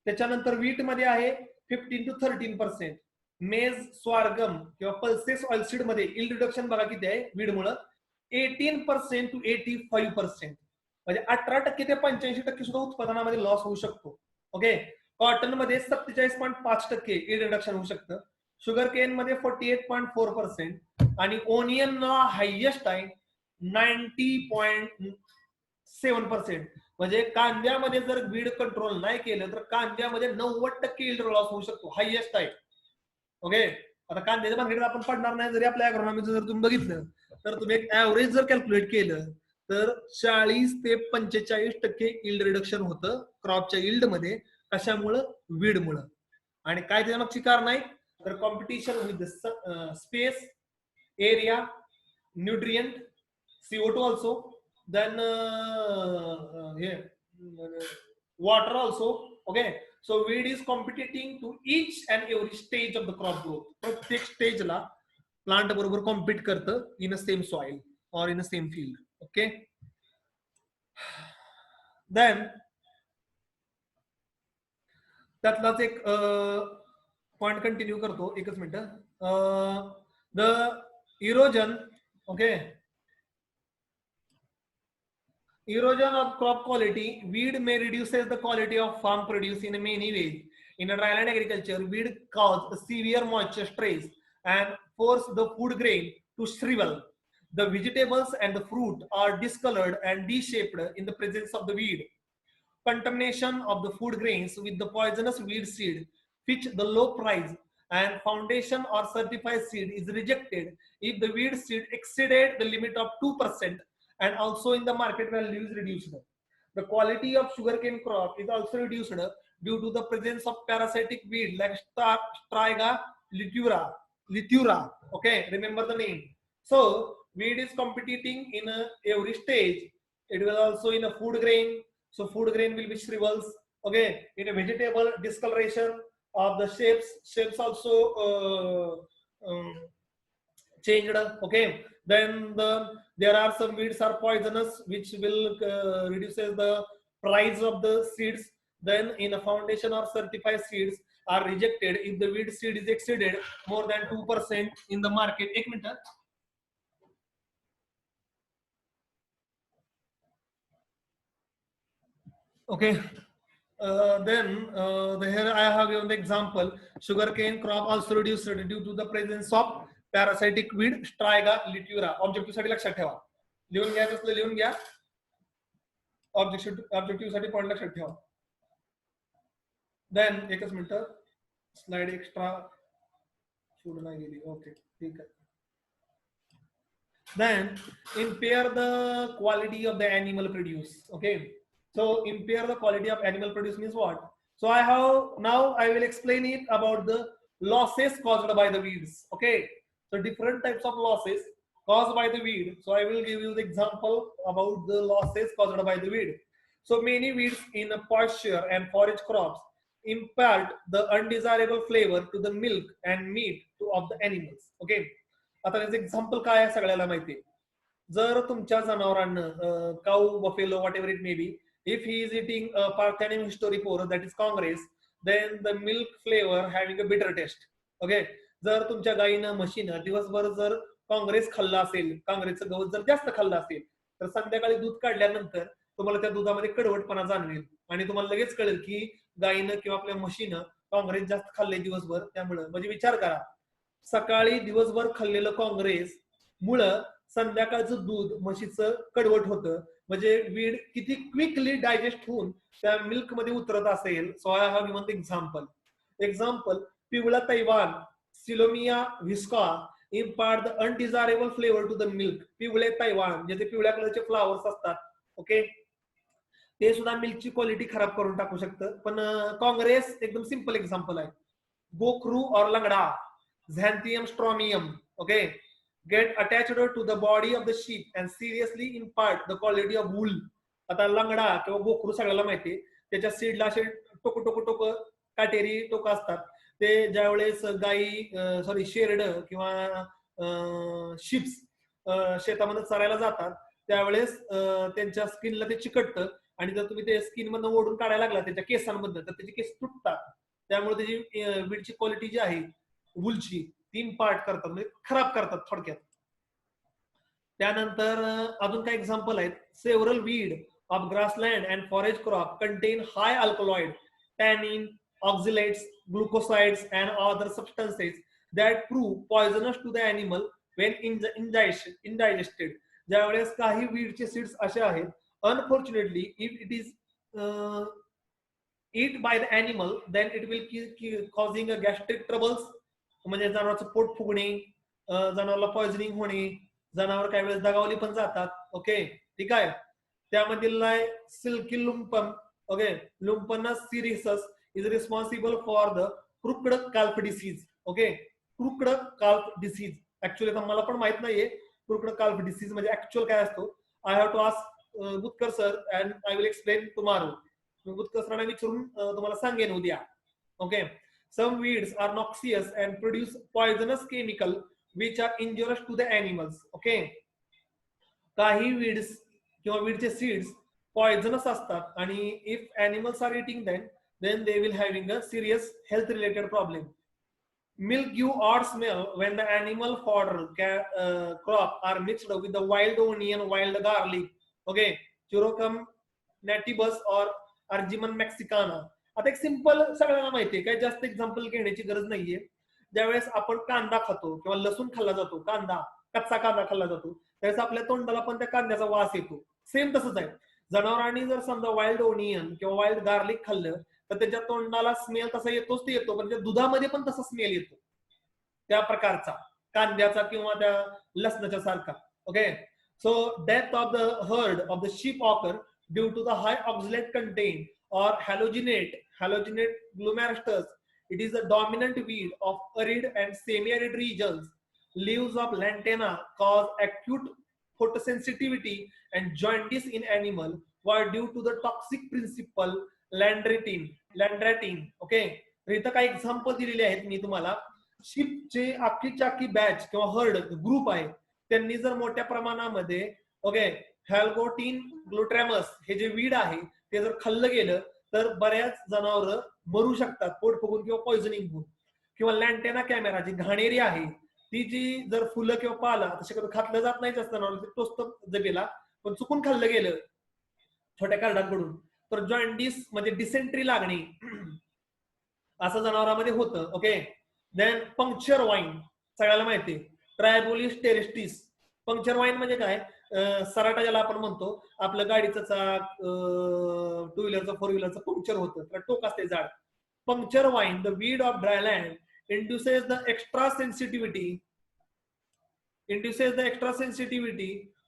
त्याच्यानंतर वीट मध्ये आहे 15 to 13%. मेज स्वारगम किंवा पल्सेस ऑइलसीड मध्ये yield रिडक्शन बघा किती आहे वीड मुळे 18% to 85%. म्हणजे 18% ते 85% सुद्धा उत्पादनामध्ये लॉस होऊ शकतो. ओके कॉटन मध्ये 47.5% yield रिडक्शन होऊ शकतं. शुगर केन मध्ये 48.4% आणि ओनियन हायएस्ट आहे 90.7%. म्हणजे कांद्यामध्ये जर वीड कंट्रोल नाही केलं तर कांद्यामध्ये 90% yield लॉस होऊ शकतो हायएस्ट आहे. ओके आता कांद्याच्या मार्केट आपण पडणार नाही जरी आपल्या अग्रोनॉमीचं जर तुम्ही बघितलं तर तुम्ही एक ऍव्हरेज जर कॅल्क्युलेट केलं तर 40 ते 45% yield रिडक्शन होतं क्रॉपच्या yield मध्ये. कशामुळं वीडमुळं. आणि काय त्याच्या मागची कारण आहे तर competition with space area nutrient CO2 also then water also. Okay so weed is competing to each and every stage of the crop growth. प्रत्येक स्टेजला प्लांट बरोबर कॉम्पिट करतं इन a same soil or in a same field. Okay then त्यातलाच एक point continue करतो एकच मिनिट. The erosion. Okay erosion of crop quality. Weed may reduces the quality of farm produce in many ways. In a dryland agriculture, weed cause severe moisture stress and force the food grain to shrivel. The vegetables and the fruit are discolored and deshaped in the presence of the weed. Contamination of the food grains with the poisonous weed seed, which the low price and foundation or certified seed is rejected if the weed seed exceeded the limit of 2%. And also in the market value is reduced. The quality of sugarcane crop is also reduced due to the presence of parasitic weed like Striga litura. Okay, remember the name. So weed is competing in every stage. It will also in a food grain. So food grain will be shrivels. Okay, in a vegetable discoloration of the shapes also changed. Okay, then there are some weeds are poisonous which will reduces the price of the seeds. Then in a foundation or certified seeds are rejected if the weed seed is exceeded more than 2% in the market. एक minute. Okay then here I have given the example. Sugarcane crop also reduced due to the presence of parasitic weed Striga litura. Objective साठी लक्षात ठेवा. लिहून घ्यायचं असलं लिहून घ्या. Objective साठी पॉइंट लक्षात ठेवा. देन एकच मिनिट स्लाइड एक्स्ट्रा पुढे नाही गेली. ओके ठीक आहे. Then impair the quality of the animal produce. Okay so impair the quality of animal produce means what? So I will explain it about the losses caused by the weeds. Okay so different types of losses caused by the weed. So I will give you the example about the losses caused by the weed. So many weeds in pasture and forage crops impart the undesirable flavor to the milk and meat of the animals. Okay आता त्याचं example काय आहे सगळ्याला माहिती आहे. जर तुमच्या जनावरांना cow buffalo whatever it may be if he is eating Parthenium historiporus that is Congress then the milk flavor having a bitter taste. Okay जर तुमच्या गाईनं म्हशीनं दिवसभर जर काँग्रेस खाल्ला असेल काँग्रेसचं गवत जर जास्त खाल्लं असेल तर संध्याकाळी दूध काढल्यानंतर तुम्हाला त्या दुधामध्ये कडवटपणा जाणवेल आणि तुम्हाला लगेच कळेल की गाईनं किंवा आपल्या म्हशीनं काँग्रेस जास्त खाल्ले दिवसभर. त्यामुळे म्हणजे विचार करा सकाळी दिवसभर खाल्लेलं काँग्रेस मुळे संध्याकाळचं दूध म्हशीचं कडवट होतं. म्हणजे वीड किती क्विकली डायजेस्ट होऊन त्या मिल्क मध्ये उतरत असेल. So I have given the example पिवळा तैवान सिलोमिया व्हिस्का impart the undesirable flavor to the milk. पिवळे तैवान जे पिवळ्या कलरचे फ्लावर्स असतात. ओके ते सुद्धा मिल्कची क्वालिटी खराब करून टाकू शकतं. पण काँग्रेस एकदम सिंपल एक्झाम्पल आहे. गोक्रू और लंगडा xanthium strumarium. Okay get attached to the body of the sheep and seriously impart the quality of wool. आता लंगडा किंवा गोखरू सगळ्याला माहिती आहे, त्याच्या सीडला असे टोक टोक टोक काटेरी टोक असतात. ते ज्यावेळेस गाई सॉरी शेरड किंवा शिप्स शेतामध्ये चरायला जातात त्यावेळेस त्यांच्या स्किनला ते चिकटतं आणि जर तुम्ही ते स्किन मधून ओढून काढायला लागला त्याच्या केसांमधनं तर त्याचे केस तुटतात. त्यामुळे त्याची वीडची क्वालिटी जी आहे वूलची तीन पार्ट करतात म्हणजे खराब करतात थोडक्यात. त्यानंतर अजून काही एक्झाम्पल आहेत. Several weed of grassland and forest crop contain high alkaloid, tannin, oxalates, glucosides and other substances that prove poisonous to the animal when indigested. ज्यावेळेस काही वीडचे सीड्स असे आहेत, unfortunately if it is eat by the animal then it will causing a gastric troubles, म्हणजे जनावरांचं pot फुगणे, जनावराला poisoning होणे, जनावर काही वेळेस दगावली पण जातात. ओके, ठीक आहे. त्यामधील silky lupine, okay, lupinus sericeus is responsible for the crooked calf disease. Okay, crooked calf disease actually मला पण माहित नाहीये क्रुक्ड काल्फ डिसीज म्हणजे ऍक्च्युअल काय असतो. I have to ask Butkar sir and I will explain tomorrow. Butkar सरांना विचारून तुम्हाला सांगेन उद्या. Okay, some weeds are noxious and produce poisonous chemical which are injurious to the animals. Okay, काही weeds किंवा weedचे seeds poisonous असतात आणि if animals are eating them then they will having a serious health related problem. Milk give odd smell when the animal fodder crop are mixed with the wild onion, wild garlic. Okay, Chirocum natibus or Arjimon mexicana. आता एक simple सगळ्यांना माहितीये, काही जास्त example घेण्याची गरज नाहीये. ज्यावेळेस आपण कांदा खातो किंवा लसूण खाल्ला जातो, कांदा कच्चा कांदा खाल्ला जातो, त्यावेळेस आपल्या तोंडाला पण त्या कांद्याचा वास येतो. सेम तसंच आहे. जनावरांनी जर समजा वाईल्ड ओनियन किंवा वाईल्ड गार्लिक खाल्लं तर त्याच्या तोंडाला स्मेल तसा येतोच ते येतो, पण त्या दुधामध्ये पण तसा स्मेल येतो त्या प्रकारचा कांद्याचा किंवा त्या लसणाच्या सारखा. Okay, so death of the herd of the sheep occur due to the high oxalate content or halogenate glomerulus. It is a dominant weed of arid and semi-arid regions. Leaves of lantana cause acute photosensitivity and jaundice in animal were due to the toxic principle landratin. Okay, तर इथं काही example दिलेले आहेत मी तुम्हाला. शिपचे आखी batch किंवा heard group आहे, त्यांनी जर मोठ्या प्रमाणामध्ये ओके हॅल्गोटिन ग्लुट्रॅमस हे जे वीड आहे ते जर खाल्लं गेलं तर बऱ्याच जनावर मरू शकतात पोट फुगून किंवा पॉइझनिंग होऊन. किंवा लँटेना कॅमेरा जी घाणेरी आहे ती जी जर फुलं किंवा पाला शक्यतो खाल्लं जात नाही जास्त जनावर टोचत जगेला, पण चुकून खाल्लं गेलं छोट्या कार्डांकडून तर जॉन्डिस म्हणजे डिसेंट्री लागणे असं जनावरांमध्ये होतं. ओके, देन पंक्चर वाईन सगळ्याला माहिती, ट्रायबोलिस टेरेस्टिस. पंक्चर वाईन म्हणजे काय, सराटा ज्याला आपण म्हणतो, आपलं गाडीचं चाक टू व्हीलरचं फोर व्हीलरचं पंक्चर होतं तर टोक असते जाड. Puncture vine the weed of dryland induces the extra sensitivity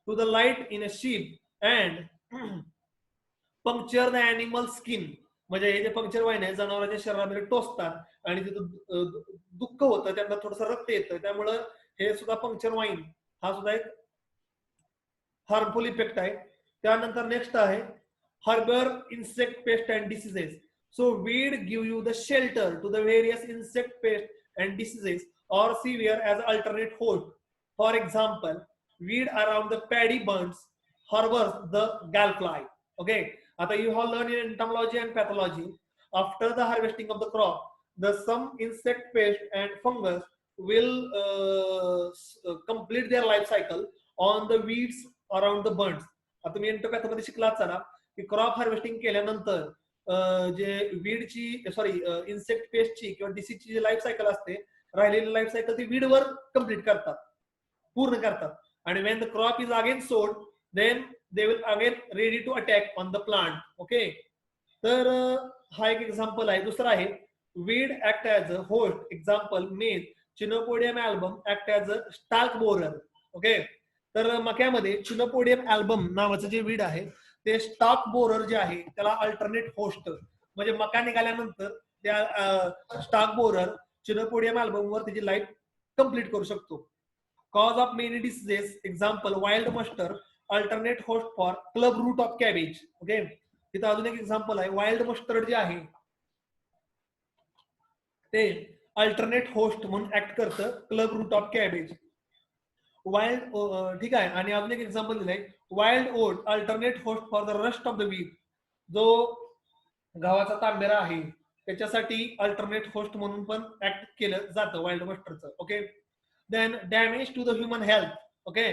to the light in a sheep and puncture the animal skin. म्हणजे हे जे पंक्चर वाईन आहे जनावरांच्या शरीरामध्ये टोचतात आणि तिथं दुःख होतं, त्यांना थोडंसं रक्त येतं, त्यामुळं हे सुद्धा पंक्चर वाईन हा सुद्धा एक हार्मफुल इफेक्ट आहे. त्यानंतर नेक्स्ट आहे harbour insect pest and diseases. So weed give you the shelter to the various insect pest and diseases or severe as alternate host. For example, weed around the paddy bunds harbors the gallfly. Okay, आता you have learned in entomology and pathology. After the harvesting of the crop, the some insect pest and fungus will complete their life cycle on the weeds around the bunds. आता तुम्ही एंटोपॅथोमध्ये शिकलाच ना की crop harvesting केल्यानंतर जे वीडची sorry insect पेस्टची किंवा डिसीजची जी life cycle असते राहिलेली life cycle ती वीडवर complete करतात, पूर्ण करतात. आणि when the crop is again sowed then they will again ready to attack on the plant. Okay, तर हा एक एक्झाम्पल आहे. दुसरा आहे weed act as a host. Example maize chenopodium album act as a stalk borer. Okay, तर मक्यामध्ये chenopodium album नावाचं जे weed आहे ते स्टाल्क बोरर जे आहे त्याला अल्टरनेट होस्ट, म्हणजे मका निघाल्यानंतर त्या स्टाल्क बोरर चिनोपोडियम अल्बम वर त्याची लाईफ कंप्लीट करू शकतो. cause of many diseases, example wild mustard, alternate host for club root of cabbage. Okay, तिथं अजून एक एक्झाम्पल आहे, वाईल्ड मस्टर्ड जे आहे ते अल्टरनेट होस्ट म्हणून ऍक्ट करतं club root of cabbage. Wild, ठीक आहे. आणि अजून एक एक्झाम्पल दिलंय, wild oat alternate host for the rust of the wheat. जो गव्हाचा तांबेरा आहे त्याच्यासाठी अल्टरनेट होस्ट म्हणून पण ऍक्ट केलं जातं वाईल्ड मस्टर्डचं. Okay, then damage to the human health. Okay,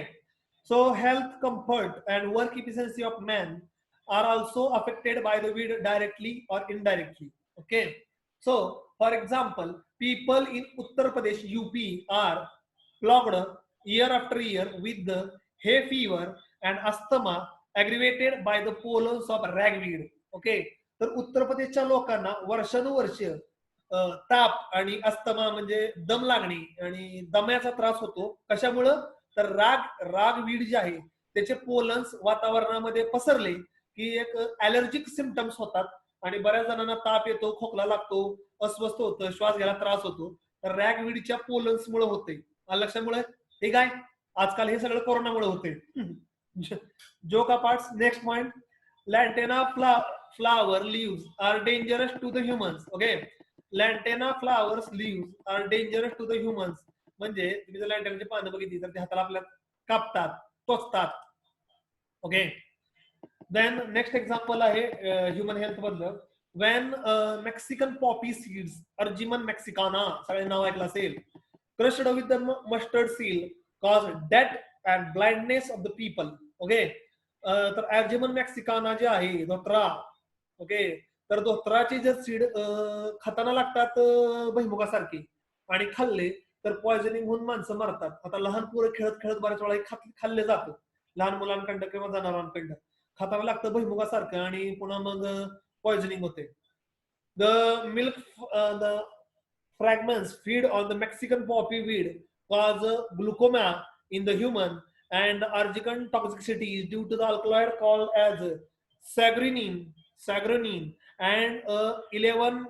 so health, comfort and work efficiency of man are also affected by the weed directly or indirectly. Okay, so for example, people in Uttar Pradesh, UP are plagued year after year with the hay fever and asthma aggravated by the pollens of ragweed. Okay, तर उत्तर प्रदेशच्या लोकांना वर्षानुवर्ष ताप आणि asthma म्हणजे दम लागणे आणि दम्याचा त्रास होतो. कशामुळं? तर रागवीड जे आहे त्याचे पोलन्स वातावरणामध्ये पसरले की एक ॲलर्जिक सिम्पटम्स होतात आणि बऱ्याच जणांना ताप येतो, खोकला लागतो, अस्वस्थ होतं, श्वास घ्यायला त्रास होतो. तर रॅगवीडच्या पोलन्समुळे होते. लक्षामुळे हे काय आजकाल हे सगळं कोरोनामुळे होते. Joke apart, next point, lantana flower leaves are dangerous to the humans. Okay, lantana flowers leaves are dangerous to the humans म्हणजे तुम्ही जर लॅन्टेनाची पानं बघितली तर ते हाताला आपल्या कापतात, टोचतात. ओके, देन नेक्स्ट एक्झाम्पल आहे ह्युमन हेल्थ बद्दल. When Mexican poppy seeds, Argemone mexicana सगळे नाव ऐकलं असेल, crushed with the mustard seed cause death and blindness of the people. Okay, तर अर्जिमन मेक्सिकाना जे आहे धोत्रा, ओके, तर धोत्राचे जे सीड खाताना लागतात भैमुगासारखे आणि खाल्ले तर पॉयझनिंग होऊन माणसं मरतात. आता लहान पोरं खेळत खेळत बऱ्याच वेळा खाल्ले जातं लहान मुलांकडं किंवा जनावरांकडं, खाताना लागतं भुईमुगासारखं आणि पुन्हा मग पॉयझनिंग होते. The milk, the fragments feed on the Mexican poppy weed cause glaucoma in the human and argicant toxicity is due to the alkaloid called as saguanine and 11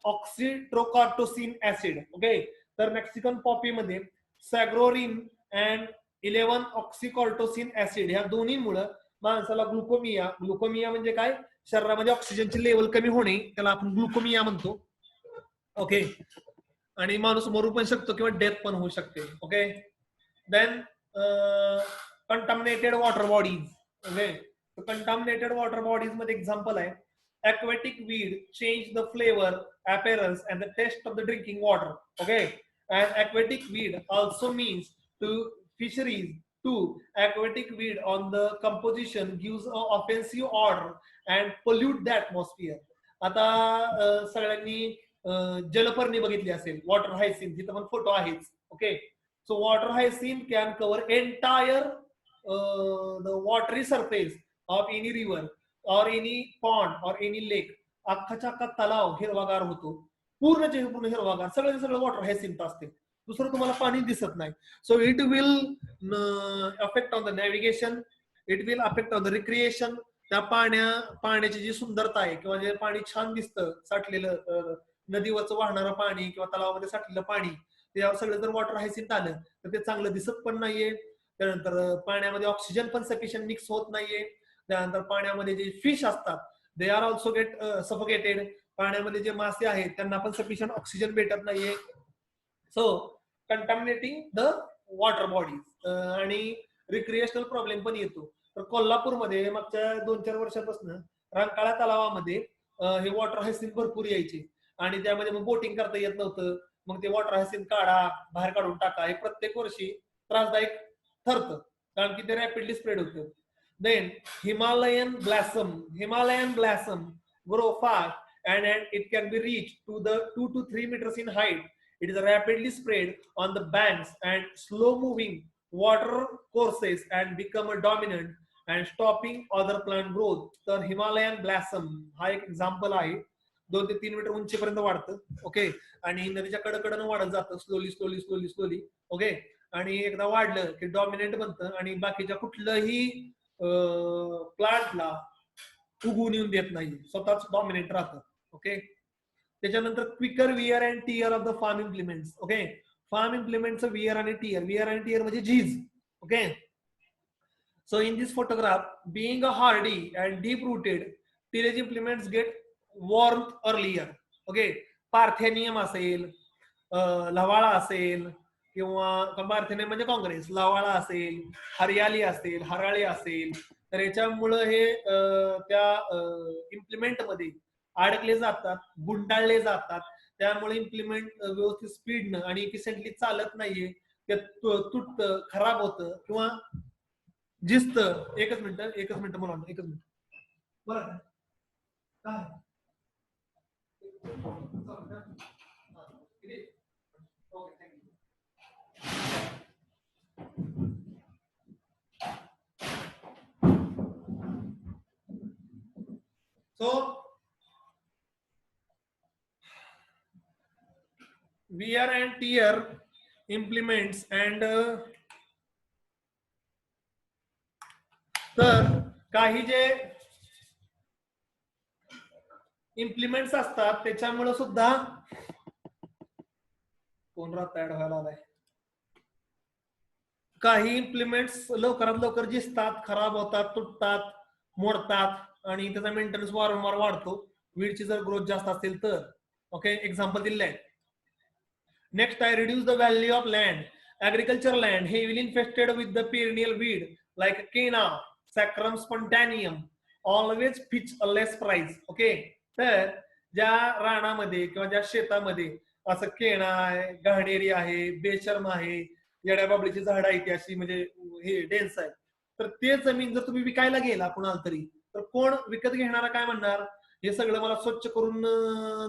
oxytrocartosine acid. Okay, तर Mexican Poppy मध्ये सॅग्रोरिन and 11 ऑक्सिकॉर्टोसिन acid ह्या दोन्हीमुळे माणसाला ग्लुकोमिया म्हणजे काय, शरीरामध्ये ऑक्सिजनची level कमी होणे, त्याला आपण ग्लुकोमिया म्हणतो. ओके, आणि माणूस मरू पण शकतो किंवा डेथ पण होऊ शकते. Okay, then contaminated water bodies. Okay, contaminated water bodies मध्ये एक्झाम्पल आहे, aquatic weed change the flavor, appearance and the taste of the drinking water. Okay, and aquatic weed also means to fisheries too. Aquatic weed on the composition gives an offensive odor and pollute the atmosphere. आता सगळ्यांनी जलपर्णी बघितली असेल, water hyacinth, तिथं पण photo आहेच. Okay, so water hyacinth can cover entire the watery surface of any river or any pond or any lake. अख्खाच्या अख्खा तलाव हिरवागार होतो, पूर्णचे पूर्ण हिरवागार, सगळं वॉटर हायसिंथ असते, दुसरं तुम्हाला पाणी दिसत नाही. So it will affect on the navigation, it will affect on the recreation. त्या पाण्याची जी सुंदरता आहे किंवा जे पाणी छान दिसतं साठलेलं, नदीवरचं वाहणारं पाणी किंवा तलावामध्ये साठलेलं पाणी, त्यावर सगळं जर वॉटर हायसिंथ आलं तर ते चांगलं दिसत पण नाहीये. त्यानंतर पाण्यामध्ये ऑक्सिजन पण सफिशियंट मिक्स होत नाहीये. त्यानंतर पाण्यामध्ये जे फिश असतात they are also get suffocated. पाण्यामध्ये जे मासे आहेत त्यांना पण सफिशियंट ऑक्सिजन भेटत नाहीये. सो कंटामिनेटिंग द वॉटर बॉडीज आणि रिक्रिएशनल प्रॉब्लेम पण येतो. तर कोल्हापूरमध्ये मागच्या 2-4 वर्षापासून रंकाळा तलावामध्ये हे वॉटर हायसिंथ भरपूर यायचे आणि त्यामध्ये मग बोटिंग करता येत नव्हतं. मग ते वॉटर हायसिंथ काढा, बाहेर काढून टाका, हे प्रत्येक वर्षी त्रासदायक ठरतं कारण की ते रॅपिडली स्प्रेड होतं. Then Himalayan blossom grow fast and it can be reached to the 2 to 3 meters in height. It is rapidly spread on the banks and slow moving water courses and become a dominant and stopping other plant growth. तर Himalayan ब्लॅसम हा एक example आहे. 2 ते 3 metre उंचीपर्यंत वाढतं. Okay, आणि नदीच्या कडकडनं वाढत जातं स्लोली. ओके, आणि एकदा वाढलं की डॉमिनेंट बनतं आणि बाकीच्या कुठलंही प्लांटला उगवून येऊन देत नाही, स्वतःच डॉमिनेट राहतं. ओके, त्याच्यानंतर quicker wear and tear of the farm implements. Okay, Farm implements wear and tear. Wear and tear म्हणजे झीज. Okay. So in this photograph, being a hardy and deep-rooted, tillage implements get warmth earlier. Okay. Parthenium असेल, लवाळा असेल, किंवा parthenium म्हणजे काँग्रेस, लवाळा असेल, हरियाली असेल, हराळी असेल, तर याच्यामुळं हे त्या इम्प्लिमेंट मध्ये अडकले जातात, गुंडाळले जातात. त्यामुळे इम्प्लिमेंट व्यवस्थित स्पीडनं आणि इफिशियंटली चालत नाहीये, ते तुटतं, खराब होतं किंवा जिस्त. एकच मिनिट मुलांना, एकच मिनिट. बरं काय so wear and tear implements and तर काही जे इम्प्लिमेंट्स असतात त्याच्यामुळे सुद्धा कोण राहत ऍड व्हायला आलाय. काही इम्प्लिमेंट्स लवकरात लवकर जिसतात, खराब होतात, तुटतात, मोडतात आणि त्याचा मेंटेनन्स वारंवार वाढतो वीडची जर ग्रोथ जास्त असेल तर. ओके, एक्झाम्पल दिले आहे. नेक्स्ट आहे reduce the value of land. Agriculture land heavily infested with the perennial weed like केना, Saccharum spontaneum always pitch a less price. Okay, तर ज्या रानामध्ये किंवा ज्या शेतामध्ये असं केणा आहे, गहणेरी आहे, बेशर्म आहे, येड्या बाबळीची झाड आहे ती अशी म्हणजे हे डेन्स आहे, तर ते जमीन जर तुम्ही विकायला गेला कुणाला तरी, तर कोण विकत घेणारा काय म्हणणार, हे सगळं मला स्वच्छ करून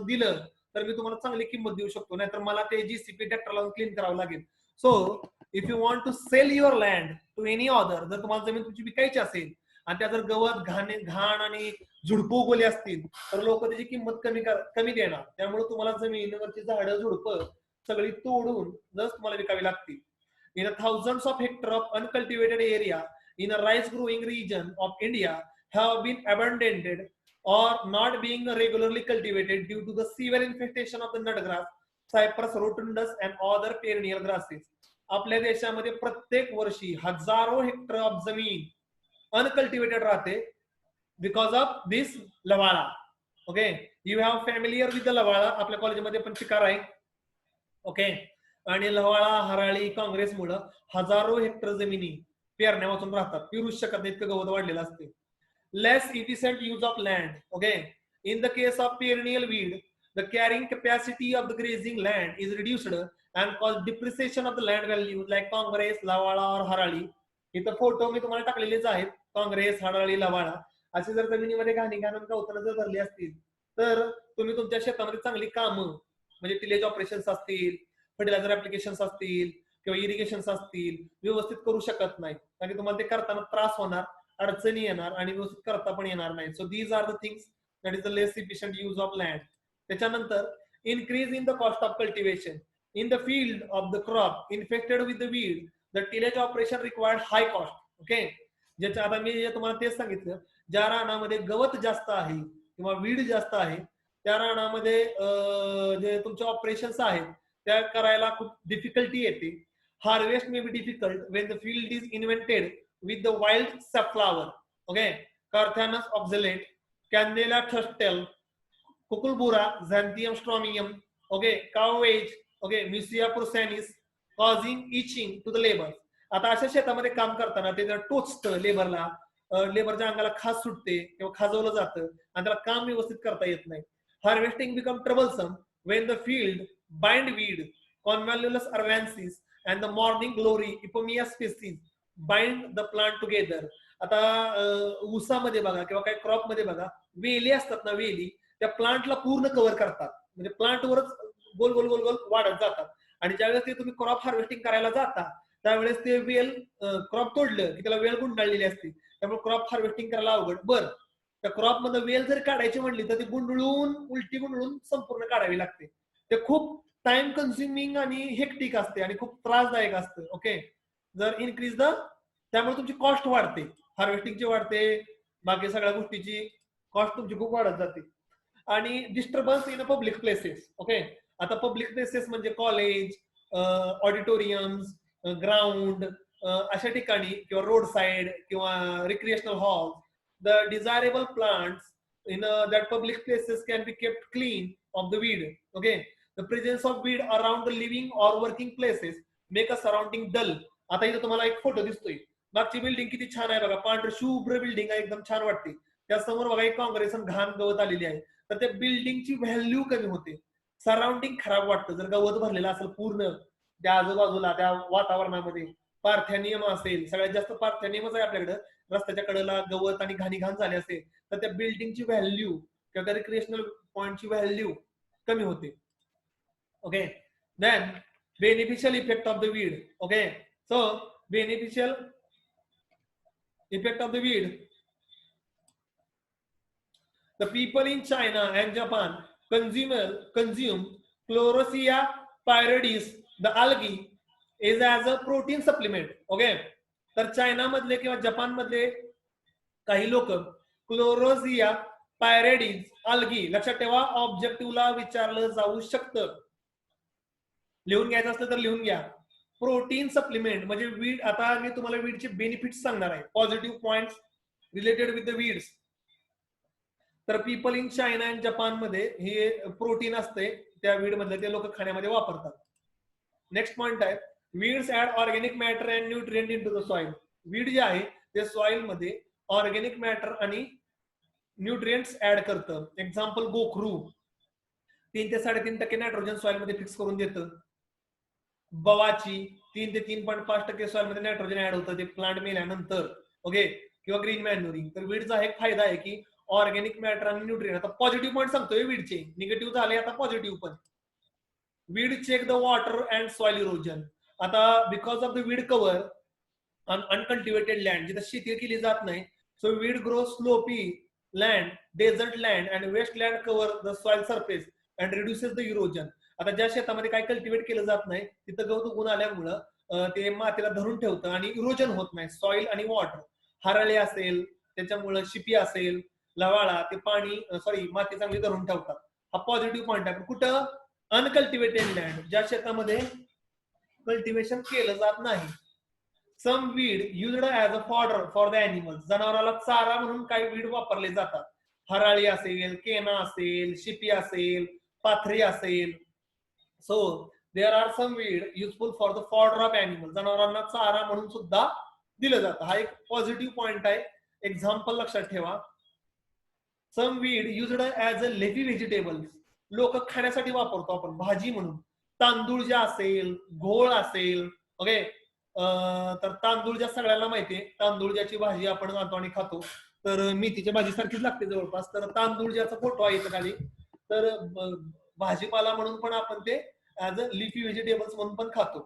दिलं तर मी तुम्हाला चांगली किंमत देऊ शकतो, नाहीतर मला ते जीसीपी ट्रॅक्टर लावून क्लीन करावं लागेल. So if you want to sell your land to any other, जर तुम्हाला जमीन तुमची विकायची असेल आणि त्या जर गवत घाण आणि झुडपं उगवली असतील तर लोक त्याची किंमत कमी देणार. त्यामुळे तुम्हाला जमिनीवरची झाडं झुडपं सगळी तोडून जर तुम्हाला विकावी लागतील. In a thousands of hectares of uncultivated area in a rice growing region of India have been abandoned or not being regularly cultivated due to the severe infestation of the nutgrass, cypress rotundus and other perennial grasses. आपल्या देशामध्ये प्रत्येक वर्षी हजारो hectare of जमीन uncultivated राहते because of this लवाळा. Okay, you have familiar with the लवाळा. आपल्या कॉलेजमध्ये पण शिकार आहे. ओके, आणि लवाळा, हराळी, काँग्रेसमुळे हजारो हेक्टर जमिनी पेरण्या वाचून राहतात, पिरूच शकत नाही, इतकं गवत वाढलेलं असते. Less efficient use of land. Okay, in the case of perennial weed the carrying capacity of the grazing land is reduced and cause depreciation of the land value like congress, लवाळा और हराळी. इथं फोटो मी तुम्हाला टाकलेलेच आहेत. काँग्रेस, हराळी, लवाळा असे जर जमिनीमध्ये घाणी घालून गवताना जर धरली असतील तर तुम्ही तुमच्या शेतामध्ये चांगली कामं म्हणजे टिलेज ऑपरेशन्स असतील, फर्टिलायझर ऍप्लिकेशन्स असतील किंवा इरिगेशन्स असतील व्यवस्थित करू शकत नाही, कारण की तुम्हाला ते करताना त्रास होणार, अडचणी येणार आणि व्यवस्थित करता पण येणार नाही. So these are the things that is the less efficient use of land. त्याच्यानंतर increase in the cost of cultivation in the field of the crop infected with the weed the tillage operation required high cost. Okay, ज्याच्या आता मी तुम्हाला तेच सांगितलं, ज्या रानामध्ये गवत जास्त आहे किंवा वीड जास्त आहे त्या रानामध्ये जे तुमचे ऑपरेशन्स आहेत त्या करायला खूप डिफिकल्टी येते. Harvest may be difficult when the field is invented with the wild sunflower. Okay, Carthamus ऑक्झलेट, कॅन्डेला थस्टेल, कुकुलबुरा, Xanthium strumarium, okay, cowhage, okay, म्युसिया प्रोसॅनिस causing itching to the labour. आता अशा शेतामध्ये काम करताना ते जर टोचतं लेबरला, लेबरच्या अंगाला खाज सुटते किंवा खाजवलं जातं आणि त्याला काम व्यवस्थित करता येत नाही. Harvesting become troublesome when the field bind weed, convolvulus arvensis and the morning glory Ipomoea species bind the plant together. आता ऊसामध्ये बघा किंवा काही क्रॉप मध्ये बघा, वेली असतात ना, वेली त्या प्लांटला पूर्ण कव्हर करतात, म्हणजे प्लांटवरच गोल गोल गोल गोल वाढत जातात. आणि ज्यावेळेस ते तुम्ही क्रॉप हार्वेस्टिंग करायला जाता त्यावेळेस ते वेल क्रॉप तोडलं की त्याला वेल गुंडाळलेली असते, त्यामुळे क्रॉप हार्वेस्टिंग करायला अवघड. बरं, त्या क्रॉप मध्ये वेल जर काढायची म्हणली तर ती गुंडळून उलटी गुंडळून संपूर्ण काढावी लागते. ते खूप टाइम कन्झ्युमिंग आणि हेक्टिक असते आणि खूप त्रासदायक असतं. ओके, जर इनक्रीज द, त्यामुळे तुमची कॉस्ट वाढते, हार्वेस्टिंगची वाढते, बाकी सगळ्या गोष्टीची कॉस्ट तुमची खूप वाढत जाते. आणि disturbance in public places. Okay, आता पब्लिक प्लेसेस म्हणजे कॉलेज, ऑडिटोरियम्स, ग्राउंड, अशा ठिकाणी किंवा रोड साइड किंवा recreational hall, the desirable plants in that public places can be kept clean of the weed. Okay, the presence of weed around the living or working places make a surrounding dull. आता इथं तुम्हाला एक photo दिसतोय, मागची building किती छान आहे बघा, पांढर शुभ्र बिल्डिंग आहे, एकदम छान वाटते. त्यासमोर बघा एक काँग्रेस घाण गवत आलेली आहे, तर त्या बिल्डिंगची व्हॅल्यू कमी होते, सराउंडिंग खराब वाटतं. जर गवत भरलेलं असेल पूर्ण त्या आजूबाजूला त्या वातावरणामध्ये, पार्थेनियम असेल, सगळ्यात जास्त पार्थेनियमच आहे आपल्याकडे, रस्त्याच्या कडेला गवत आणि घाण झाले असेल तर त्या बिल्डिंगची व्हॅल्यू किंवा रिक्रिएशनल पॉइंटची व्हॅल्यू कमी होते. Okay, then beneficial effect of the weed. Okay, so beneficial effect of the weed. The people in China and Japan consume Chloroscia pyridis, the algae, is as a protein supplement. Okay, तर China मधले किंवा Japan मधले काही लोक क्लोरोसिया पायरेडिस algae, लक्षात ठेवा, ऑब्जेक्टिव्हला विचारलं जाऊ शकतं, लिहून घ्यायचं असलं तर लिहून घ्या. प्रोटीन सप्लिमेंट म्हणजे वीड. आता मी तुम्हाला वीडचे बेनिफिट्स सांगणार आहे, positive points related with the weeds. तर people in China and Japan मध्ये हे प्रोटीन असते त्या वीड मधले, ते लोक खाण्यामध्ये वापरतात. नेक्स्ट पॉइंट आहे, weeds add organic matter and nutrient into the soil. Weed जे आहे ते सॉइल मध्ये ऑर्गॅनिक मॅटर आणि न्यूट्रिएंट्स ऍड करतं. एक्झाम्पल गोखरू 3 ते 3.5% नायट्रोजन सॉइल मध्ये फिक्स करून देतं. बवाची 3 ते 3.5% सॉइल मध्ये नायट्रोजन ऍड होतं ते प्लांट मेल्यानंतर. ओके, किंवा ग्रीन मॅन्युरिंग. तर वीडचा एक फायदा आहे की ऑर्गॅनिक मॅटर आणि न्यूट्रिएंट. आता पॉझिटिव्ह पॉईंट सांगतोय वीडचे, निगेटिव्ह झाले आता पॉझिटिव्ह पण. Weed check the water and soil erosion. आता because of the weed cover on uncultivated land, जिथे शेती केली जात नाही, so weed grow sloppy land, desert land and waste land cover the soil surface and reduces the erosion. आता ज्या शेतामध्ये काय कल्टिवेट केलं जात नाही तिथं गवत उगून आल्यामुळं ते मातीला धरून ठेवतं आणि इरोजन होत नाही सॉइल आणि वॉटर. हरळे असेल त्याच्यामुळं, शिपी असेल, लवाळा, ते पाणी माती चांगली धरून ठेवतात. हा पॉझिटिव्ह पॉइंट आहे. कुठं? अनकल्टिवेटेड लँड, ज्या शेतामध्ये कल्टिवेशन केलं जात नाही. Some weed used as a fodder for the animals. जनावराला चारा म्हणून काही वीड वापरले जातात. हराळी असेल, केना असेल, शिपी असेल, पाथरी असेल. So there are some weed useful for the fodder of animal. जनावरांना चारा म्हणून सुद्धा दिलं जातं. हा एक पॉझिटिव्ह पॉइंट आहे. एक्झाम्पल लक्षात ठेवा. Some weed used as a leafy vegetables. लोक खाण्यासाठी वापरतो आपण भाजी म्हणून. तांदूळ जे असेल, घोळ असेल. ओके, तर तांदूळ ज्या सगळ्यांना माहितीये, तांदूळ ज्याची भाजी आपण आणतो आणि खातो, तर मेथीच्या भाजी सारखीच लागते जवळपास. तर तांदूळ ज्याचा फोटो आहे खाली, तर भाजीपाला म्हणून पण आपण ते ऍज अ लिफी व्हेजिटेबल्स म्हणून पण खातो.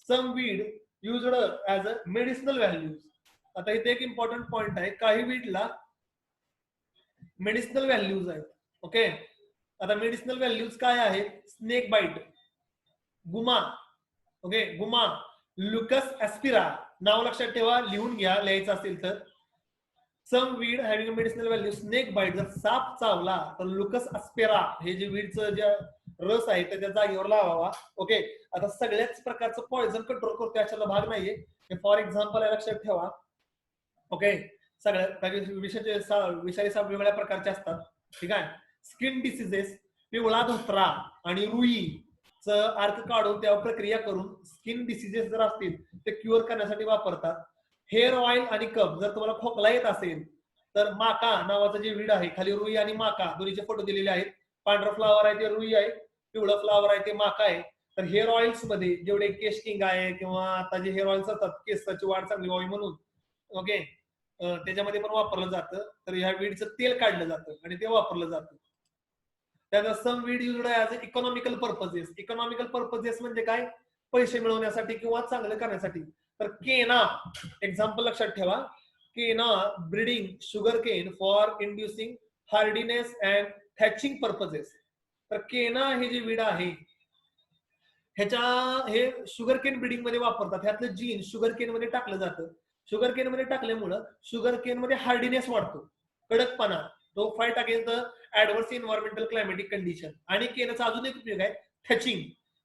Some weed used as a medicinal values. आता इथे एक इम्पॉर्टंट पॉइंट आहे, काही वीडला मेडिसिनल व्हॅल्यूज आहेत. ओके, आता मेडिसिनल व्हॅल्यूज काय आहेत? स्नेक बाईट, गुमा. ओके, गुमा, लुकस ऍस्पिरा. नाव लक्षात ठेवा, लिहून घ्या लिहायचं असेल तर. Some weed having medicinal value. Snake bite, जर साप चावला तर लुकस ऍस्पिरा हे जे वीडचं जे रस आहे त्याच्या जागेवर लावावा. ओके, आता सगळ्याच प्रकारचं पॉइझन कंट्रोल करतो याच्याला भाग नाहीये. फॉर एक्झाम्पल लक्षात ठेवा. ओके, सगळ्या विषारी साप वेगवेगळ्या प्रकारचे असतात. ठीक आहे. स्किन डिसीजेस, पिवळा धोत्रा आणि रुईचं अर्क काढून त्यावर प्रक्रिया करून स्किन डिसीजेस जर असतील ते क्युअर करण्यासाठी वापरतात. हेअर ऑइल आणि कप, जर तुम्हाला खोकला येत असेल तर माका नावाचं जे वीड आहे, खाली रुई आणि माका दोन्हीचे फोटो दिलेले आहेत. पांढरं फ्लावर आहे ते रुई आहे, पिवळं फ्लावर आहे ते माका आहे. तर हेअर ऑइल्स मध्ये जेवढे केश किंग आहे किंवा आता जे हेअर ऑइल्स असतात केसाची वाढ चांगली व्हावी म्हणून, ओके, त्याच्यामध्ये पण वापरलं जातं. तर ह्या वीडचं तेल काढलं जातं आणि ते वापरलं जातं. त्यानंतर some weed used as economical purposes. Economical purposes म्हणजे काय? पैसे मिळवण्यासाठी किंवा चांगलं करण्यासाठी. तर केना, एक्झाम्पल लक्षात ठेवा. केना breeding sugarcane for inducing hardiness and thatching purposes. तर केना हे जे वीड आहे हे शुगर केन ब्रीडिंग मध्ये वापरतात. ह्यातलं जीन शुगर केन मध्ये टाकलं जातं. शुगर केन मध्ये टाकल्यामुळं शुगर केन मध्ये हार्डीनेस वाढतो, कडकपणा, तो fight against the adverse environmental climatic condition. आणि केनाचा अजून एक उपयोग आहे थॅचिंग.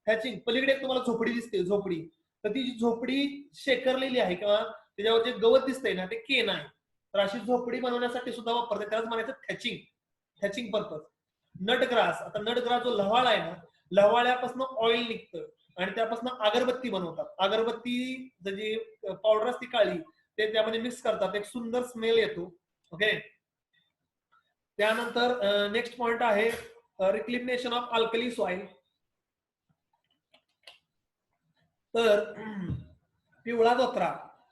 थॅचिंग. पलीकडे एक तुम्हाला झोपडी दिसते, झोपडी, तर ती झोपडी शेकरलेली आहे किंवा त्याच्यावर जे गवत दिसतंय ना ते केन आहे. तर अशी झोपडी बनवण्यासाठी सुद्धा वापरते, त्यालाच म्हणायचं थॅचिंग, थॅचिंग पर्पज. नटग्रास, आता नटग्रास जो लव्हाळा आहे ना, लव्हाळ्यापासून ऑइल निघतं आणि त्यापासून अगरबत्ती बनवतात. अगरबत्ती जी पावडर असते काळी ते त्यामध्ये मिक्स करतात, एक सुंदर स्मेल येतो. ओके. त्यानंतर नेक्स्ट पॉइंट आहे रिक्लिनेशन ऑफ अल्कली सॉइल. तर पिवळा धोत्रा,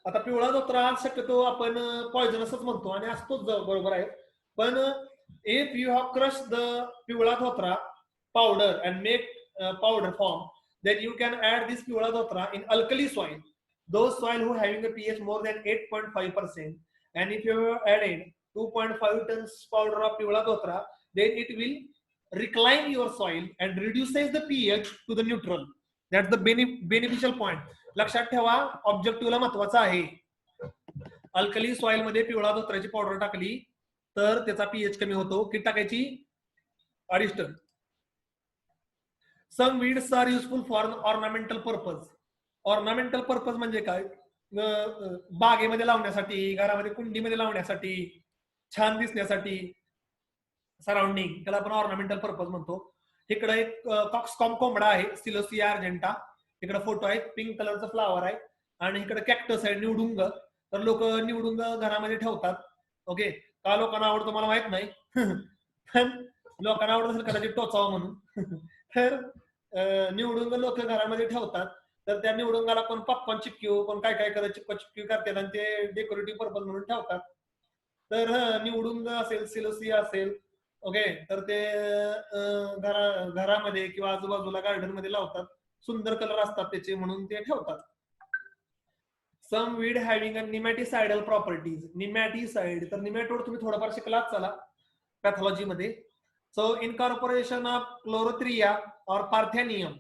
आता पिवळा धोत्रा शक्यतो आपण पॉयझनसच म्हणतो आणि असतोच बरोबर आहे. पण if you have crush the पिवळा धोत्रा powder and make powder form, then you can add this piwala dhotra in alkali soil, those soil who having a pH more than 8.5%, and if you have added 2.5 tons powder of piwala dhotra, then it will recline your soil and reduces the pH to the neutral. That's the beneficial point. लक्षात ठेवा, ऑब्जेक्टिव्हला महत्वाचा आहे. Alkali soil मध्ये पिवळा धोत्राची powder टाकली तर त्याचा pH कमी होतो. किती टाकायची? 2.5 ton. Some weeds are useful for ornamental purpose. Ornamental purpose म्हणजे काय? बागेमध्ये लावण्यासाठी, घरामध्ये कुंडीमध्ये लावण्यासाठी, छान दिसण्यासाठी, सराउंडिंग, त्याला आपण ऑर्नामेंटल पर्पज म्हणतो. इकडे एक कॉक्सकॉम कोंबडा आहे, सिलोसिया अर्जेंटा. इकडे फोटो आहे, पिंक कलरचा फ्लावर आहे आणि इकडे कॅक्टस आहे, निवडुंग. तर लोक निवडुंग घरामध्ये ठेवतात. ओके. का लोकांना आवडतो मला माहित नाही, पण लोकांना आवडत असेल कदाचित टोचावं म्हणून. तर निवडुंग लोक घरामध्ये ठेवतात. तर त्या निवडुंगाला कोण पॉपकॉर्न चिपक्यू, कोण काय काय करत चिपक्यू करतात आणि ते डेकोरेटिव्ह पर्पज म्हणून ठेवतात. तर निवडुंग असेल, सिलोसिया असेल, ओके, तर ते घरामध्ये किंवा आजूबाजूला गार्डन मध्ये लावतात. सुंदर कलर असतात त्याचे म्हणून ते ठेवतात. सम वीड हॅव्हिंग अ निमॅटिसाइडल प्रॉपर्टीज. निमॅटिसाइड, तर निमॅटोड तुम्ही थोडंफार शिकलात चला पॅथॉलॉजी मध्ये. So incorporation of chlorotria or parthenium,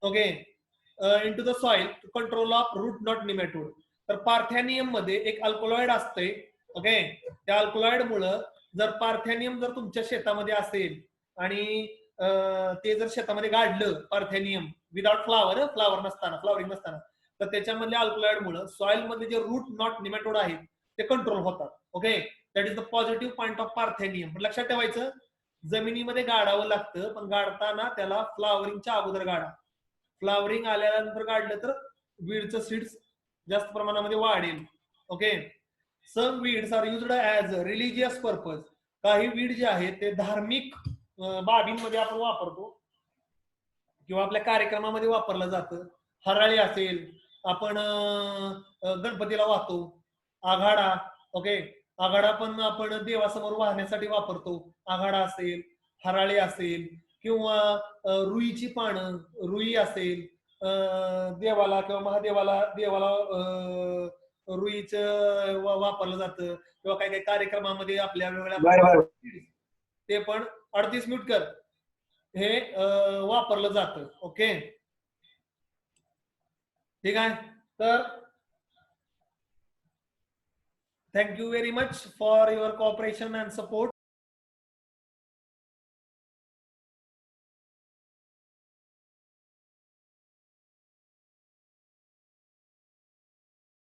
okay, into the soil to control of root knot nematode. तर पार्थेनियम मध्ये एक अल्कलॉइड असते. ओके. त्या अल्कलॉइड मुळे जर पार्थेनियम जर तुमच्या शेतामध्ये असेल आणि ते जर शेतामध्ये गाडलं पार्थेनियम विदाउट फ्लावर, फ्लावर नसताना, फ्लॉवरिंग नसताना, तर त्याच्यामधल्या अल्कलॉइड मुळे सॉइल मध्ये जे रूट नॉट निमॅटोड आहेत ते कंट्रोल होतात. Okay. That is the positive point of parthenium. पण लक्षात ठेवायचं, जमिनीमध्ये गाडावं लागतं, पण गाडताना त्याला फ्लावरिंगच्या अगोदर गाडा. फ्लावरिंग आल्यानंतर गाडलं तर वीडचं सीड्स जास्त प्रमाणामध्ये वाढेल. Okay. Some weeds are used as religious purpose. काही वीड जे आहेत ते धार्मिक बाबींमध्ये आपण वापरतो किंवा आपल्या कार्यक्रमामध्ये वापरलं जातं. हराळी असेल, आपण गणपतीला वाहतो. आघाडा, ओके, आघाडा पण आपण देवासमोर वाहण्यासाठी वापरतो. आघाडा असेल, हराळी असेल किंवा रुईची पानं, रुई असेल, देवाला किंवा महादेवाला देवाला रुईचं वापरलं जातं किंवा काही काही कार्यक्रमामध्ये आपल्या वेगवेगळ्या ते पण 38 मिनिट कर हे वापरलं जातं. ओके. ठीक आहे. तर thank you very much for your cooperation and support.